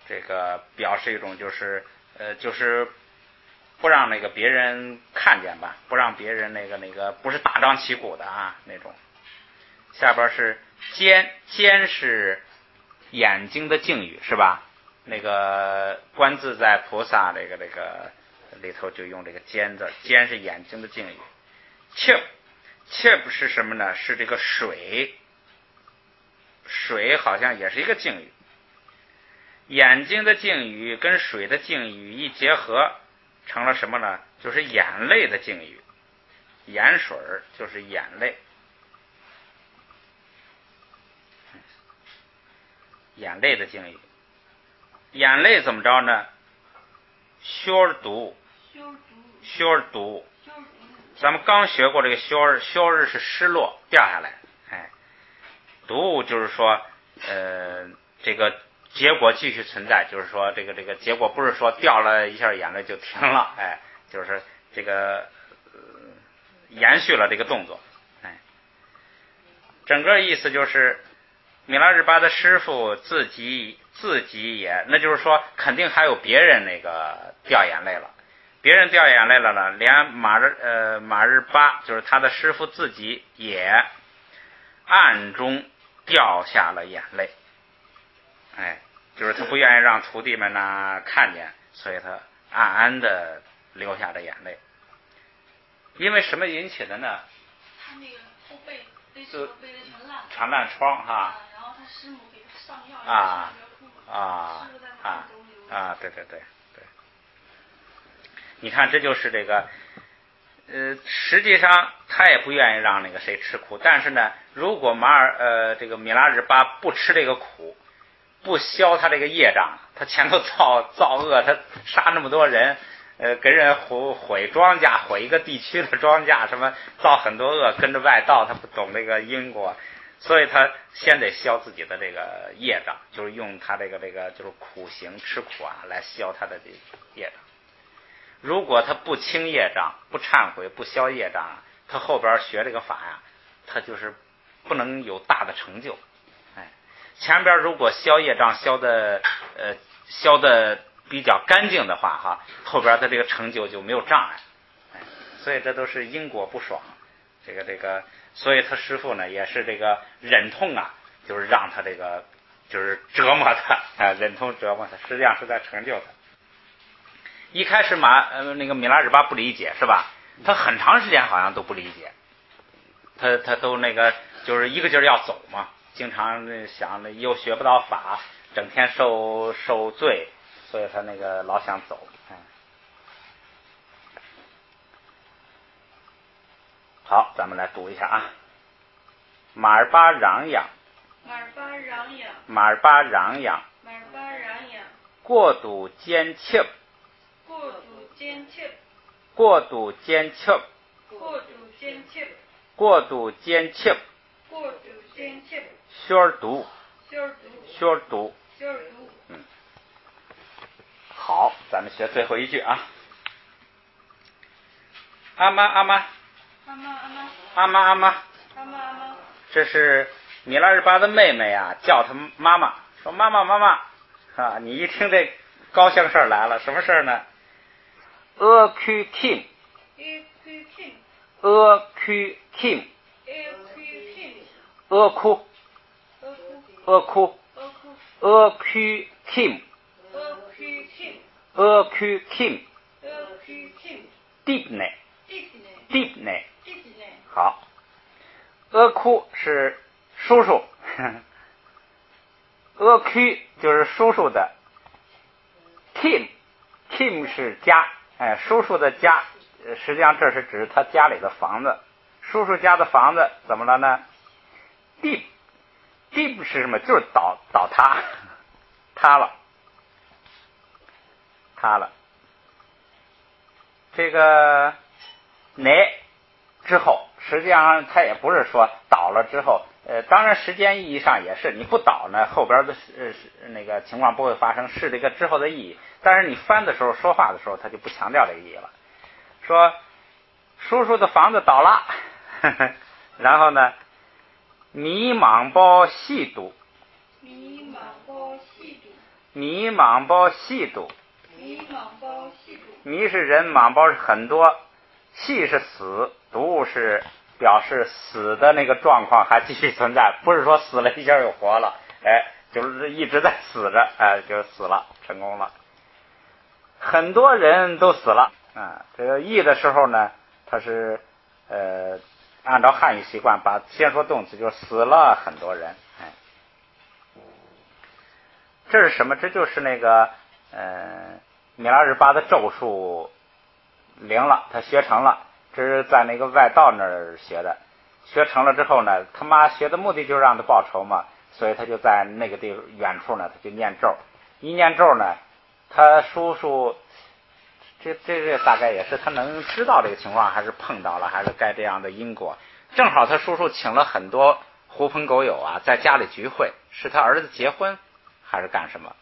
这个表示一种就是不让那个别人看见吧，不让别人那个不是大张旗鼓的啊那种。下边是尖，尖是眼睛的敬语是吧？那个观自在菩萨这个里头就用这个尖字，尖是眼睛的敬语。chip 是什么呢？是这个水好像也是一个敬语。眼睛的敬语跟水的敬语一结合成了什么呢？就是眼泪的敬语。盐水就是眼泪，眼泪的敬语。眼泪怎么着呢？修读，咱们刚学过这个修日是失落掉下来，读就是说这个结果继续存在，就是说这个结果不是说掉了一下眼泪就停了，就是这个延续了这个动作。整个意思就是米拉日巴的师傅自己也，那就是说肯定还有别人那个掉眼泪了，别人掉眼泪了呢，连马日巴就是他的师傅自己也暗中掉下了眼泪。就是他不愿意让徒弟们看见，所以他暗暗的流下了眼泪。因为什么引起的呢？他那个后背背的全烂疮哈。然后他师母给他上药，对。你看，这就是这个，实际上他也不愿意让那个谁吃苦，但是呢，如果这个米拉日巴不吃这个苦，不消他这个业障，他前头造恶，他杀那么多人，给人毁庄稼，毁一个地区的庄稼，什么造很多恶，跟着外道，他不懂这个因果，所以他先得消自己的这个业障，就是用他这个就是苦行吃苦来消他的这个业障。如果他不清业障，不忏悔，不消业障，他后边学这个法他就是不能有大的成就。前边如果消业障消的比较干净的话后边的这个成就就没有障碍。所以这都是因果不爽。这个，所以他师父呢也是这个忍痛就是让他这个就是折磨他忍痛折磨他，实际上是在成就他。一开始那个米拉日巴不理解是吧？他很长时间好像都不理解，他都那个就是一个劲儿要走嘛，经常想又学不到法，整天受罪，所以他那个老想走。好，咱们来读一下啊。马尔巴嚷嚷，过度坚切，过度坚切，过度坚切，过度坚切，过度坚切，过度坚切，消毒，消毒，消毒。消毒。好，咱们学最后一句啊。阿妈阿妈，阿妈阿妈，阿妈阿妈，阿妈阿妈，这是米拉日巴的妹妹啊，叫她妈妈，说妈妈妈妈啊，你一听这高兴事儿来了，什么事儿呢？阿库 kim， A Q King， 阿库 kim， A Q King， 阿库，阿库，阿库 kim， A Q King， 阿库 kim， A Q King， deep 呢 ，Deep ，deep 呢。 呢，好，阿库是叔叔，阿库就是叔叔的 ，Kim 是家，叔叔的家，实际上这是指他家里的房子，叔叔家的房子怎么了呢 ？deep 是什么？就是倒塌，塌了。这个之后，实际上它也不是说倒了之后，当然时间意义上也是，你不倒呢，后边的那个情况不会发生，是这个之后的意义。但是你翻的时候说话的时候，他就不强调这个意义了。说叔叔的房子倒了，然后呢，迷茫包细堵，迷茫包细堵，迷茫包细堵，迷茫包细堵，迷是人，莽包是很多，细是死，毒是表示死的那个状况还继续存在，不是说死了一下又活了，就是一直在死着，就死了，成功了。很多人都死了啊。这个译的时候呢，它是按照汉语习惯，先说动词，就是死了很多人。这是什么？这就是那个米拉日巴的咒术灵了，他学成了。这是在那个外道那儿学的，学成了之后呢，他妈学的目的就是让他报仇嘛，所以他就在那个地远处呢，他就念咒。一念咒呢，他叔叔这大概也是他能知道这个情况，还是碰到了，还是该这样的因果。正好他叔叔请了很多狐朋狗友啊，在家里聚会，是他儿子结婚还是干什么？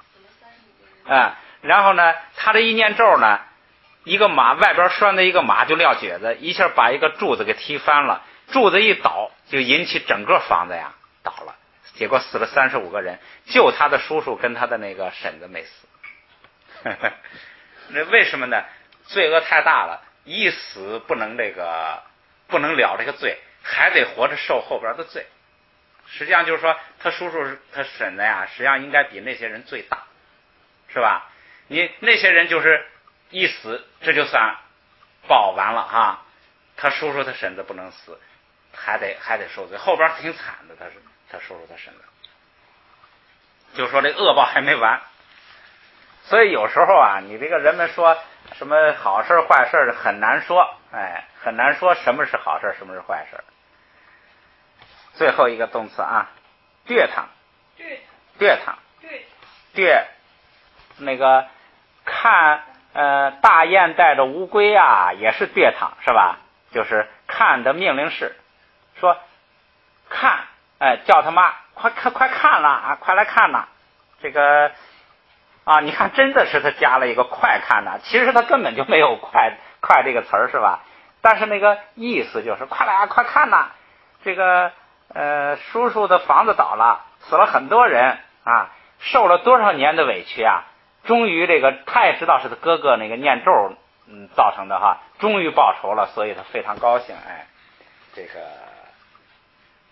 然后呢，他这一念咒呢，一个马外边拴的一个马就撂蹶子，一下把一个柱子给踢翻了，柱子一倒就引起整个房子呀倒了，结果死了35个人，就他的叔叔跟他的那个婶子没死。那为什么呢？罪恶太大了，一死不能了这个罪，还得活着受后边的罪。实际上就是说，他叔叔他婶子呀，实际上应该比那些人罪大，是吧？你那些人就是一死，这就算报完了哈。他叔叔他婶子不能死，还得受罪，后边挺惨的。他叔叔他婶子，就说这恶报还没完。所以有时候啊，你这个人们说什么好事坏事很难说，很难说什么是好事，什么是坏事。最后一个动词啊，对躺，那个看大雁带着乌龟啊，也是对躺是吧？就是看的命令式，说看，叫他妈快看了啊，快来看呐，这个啊，你看真的是他加了一个快看呐，其实他根本就没有快这个词儿是吧？但是那个意思就是快来啊，快看呐，这个叔叔的房子倒了，死了很多人啊，受了多少年的委屈啊，终于这个他也知道是他哥哥那个念咒造成的哈，终于报仇了，所以他非常高兴。这个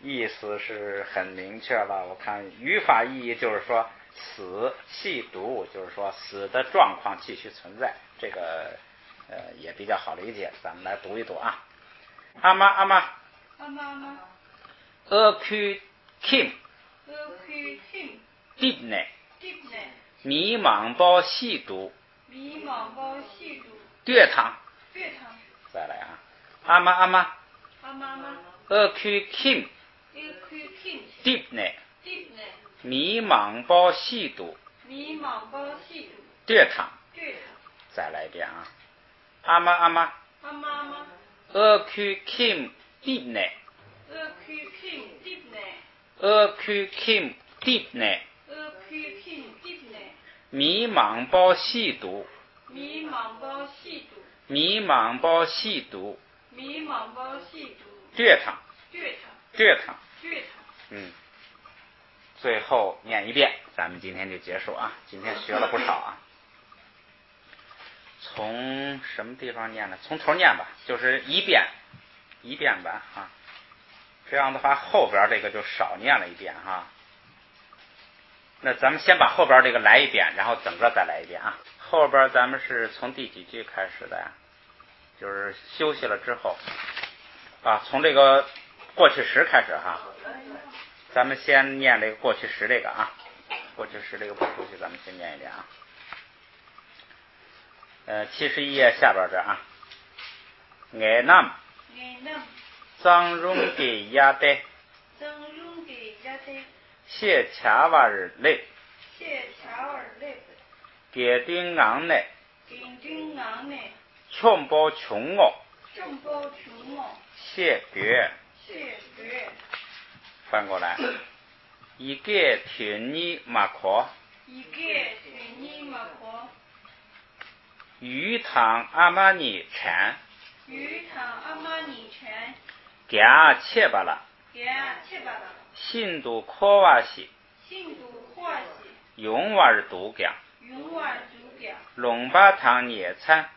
意思是很明确了。我看语法意义就是说死细读，就是说死的状况继续存在，这个也比较好理解。咱们来读一读啊。阿妈阿库 kim deep 呢迷茫包细读对躺。再来啊，阿妈阿库 kim deep 呢迷茫包细读迷茫包细读。对唱。对唱。再来一遍啊。阿妈阿妈。阿妈阿妈。去 Kim deep 呢。去 Kim deep 呢。去 Kim deep 呢。去 Kim deep 呢。迷茫包细读。迷茫包细读。迷茫包细读。迷茫包细读。对唱。对唱。对唱。对唱。最后念一遍，咱们今天就结束啊。今天学了不少啊。从什么地方念呢？从头念吧，就是一遍吧啊。这样的话，后边这个就少念了一遍哈。那咱们先把后边这个来一遍，然后整个再来一遍啊。后边咱们是从第几句开始的呀？就是休息了之后啊，从这个过去时开始哈。咱们先念这个过去时这个啊，过去时这个不熟悉，咱们先念一遍啊。71页下边这啊。爱南张荣给压的谢恰瓦尔累给丁昂呢穷包穷哦谢别翻过来一个天你马可鱼塘阿玛尼产给切巴了信度科瓦西永瓦度讲龙巴汤野餐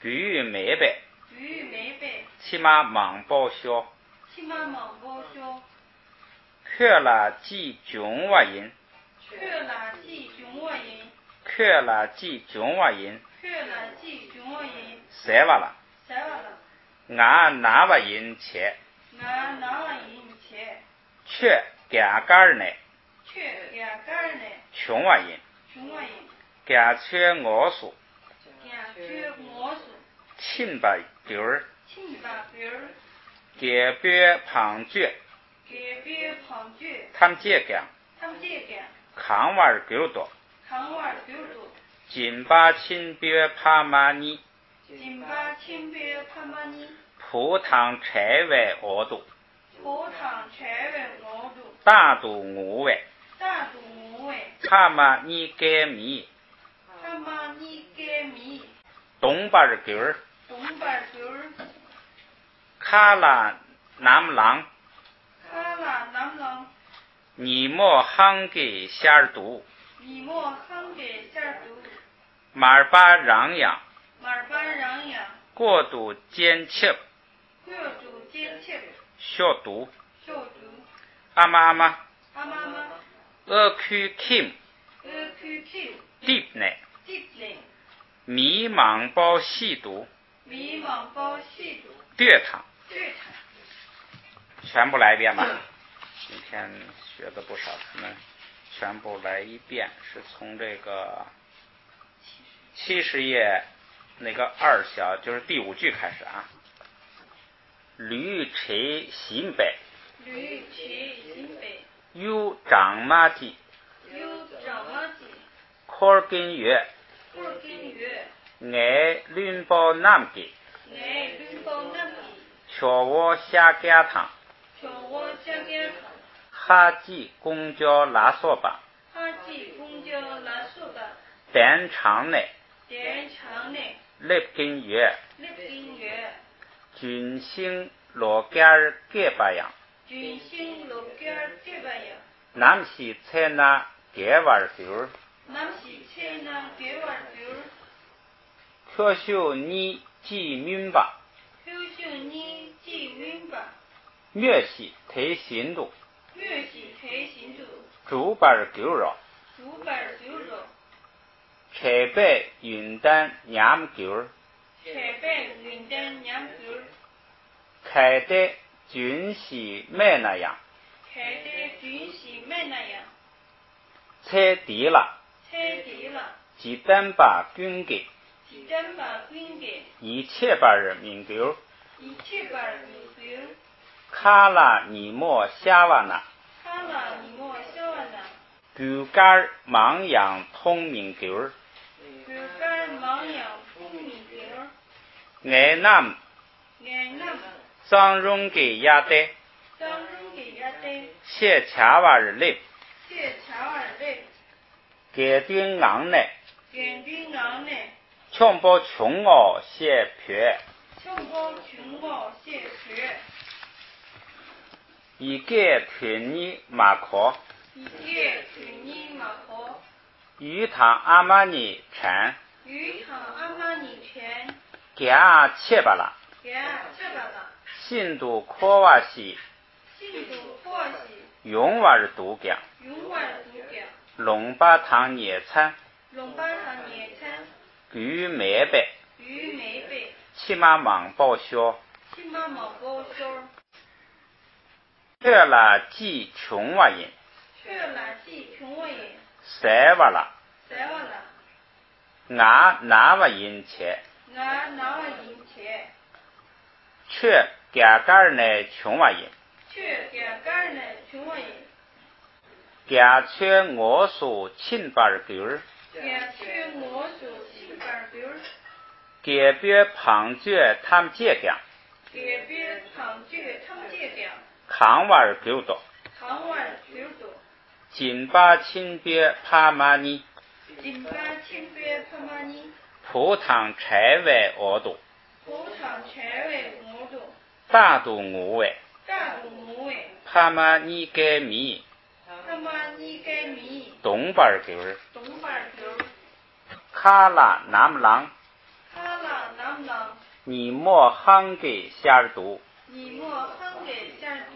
鱼美白起码忙报销克拉记穷瓦因克拉记穷瓦因塞瓦了俺拿瓦因切却给干呢穷瓦因给缺我数亲把丢儿给别旁绝他们这个扛瓦儿狗多金巴亲别帕玛尼葡萄柴外额度大度五位帕玛尼给米东巴儿狗儿卡拉南郎你莫夯给下儿毒马尔巴嚷嚷过度坚切消毒阿妈阿妈去 Kim deep 呢迷茫包细读对唱全部来一遍吧。今天学的不少，咱们全部来一遍，是从这个70页那个二小，就是第5句开始啊。驴车新北有长马鸡科根月爱lun包南给瞧我下家堂哈吉公交拉索吧单场内立根月军星罗盖尔给巴样南西采纳给瓦尔丢可秀你记明白越西推行度主巴尔丢肉车北云丹娘丢开的军西没那样车低了鸡蛋把军给一切把人民丢卡拉尼莫夏瓦纳骨干盲羊通明狗儿，骨干盲羊通明狗儿，爱南爱南张荣给亚的，张荣给亚的，谢恰瓦日嘞，谢乔尔嘞，给定昂呢，给定昂呢，穷包穷哦谢撇，穷高穷高谢学，一个腿尼马可，一个水泥马河，鱼塘阿玛尼产，鱼塘阿玛尼泉，加切巴拉，给吃吧了，新都科瓦西，新都破西，永瓦日都江，永远不讲，龙巴塘野餐，龙班上野餐，鱼梅贝，鱼梅贝，起码忙报销，起码毛高修，去了几穷瓦人，去了几穷我也，塞瓦拉，塞完了，俺哪瓦人切，俺拿了银钱，去嘎嘎呢穷瓦人，去给干呢穷我也，嘎去我所亲巴儿狗儿，给去我所七班表，给别旁绝他们借干，给别长剧他们这点，扛瓦儿狗多，长完九多，紧巴亲别帕玛尼，金班清别他妈你，葡糖柴外额度，头场全为我多，大度我外，大度我为，帕玛尼该米，他妈你该米，东巴儿狗儿，东班表，卡拉南姆郎，他啦能不能？你莫夯给下儿读，你莫哼给下毒，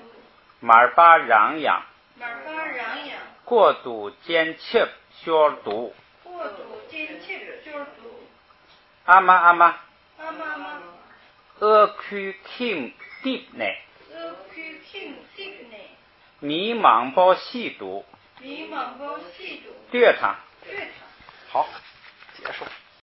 马儿巴嚷嚷，马发嚷嚷，过度坚切小读，过度坚切就是毒，阿妈阿妈，阿妈妈，区 Kim 地呢，去听信呢，迷茫包细读，迷茫包细毒，对他，对他。好，结束。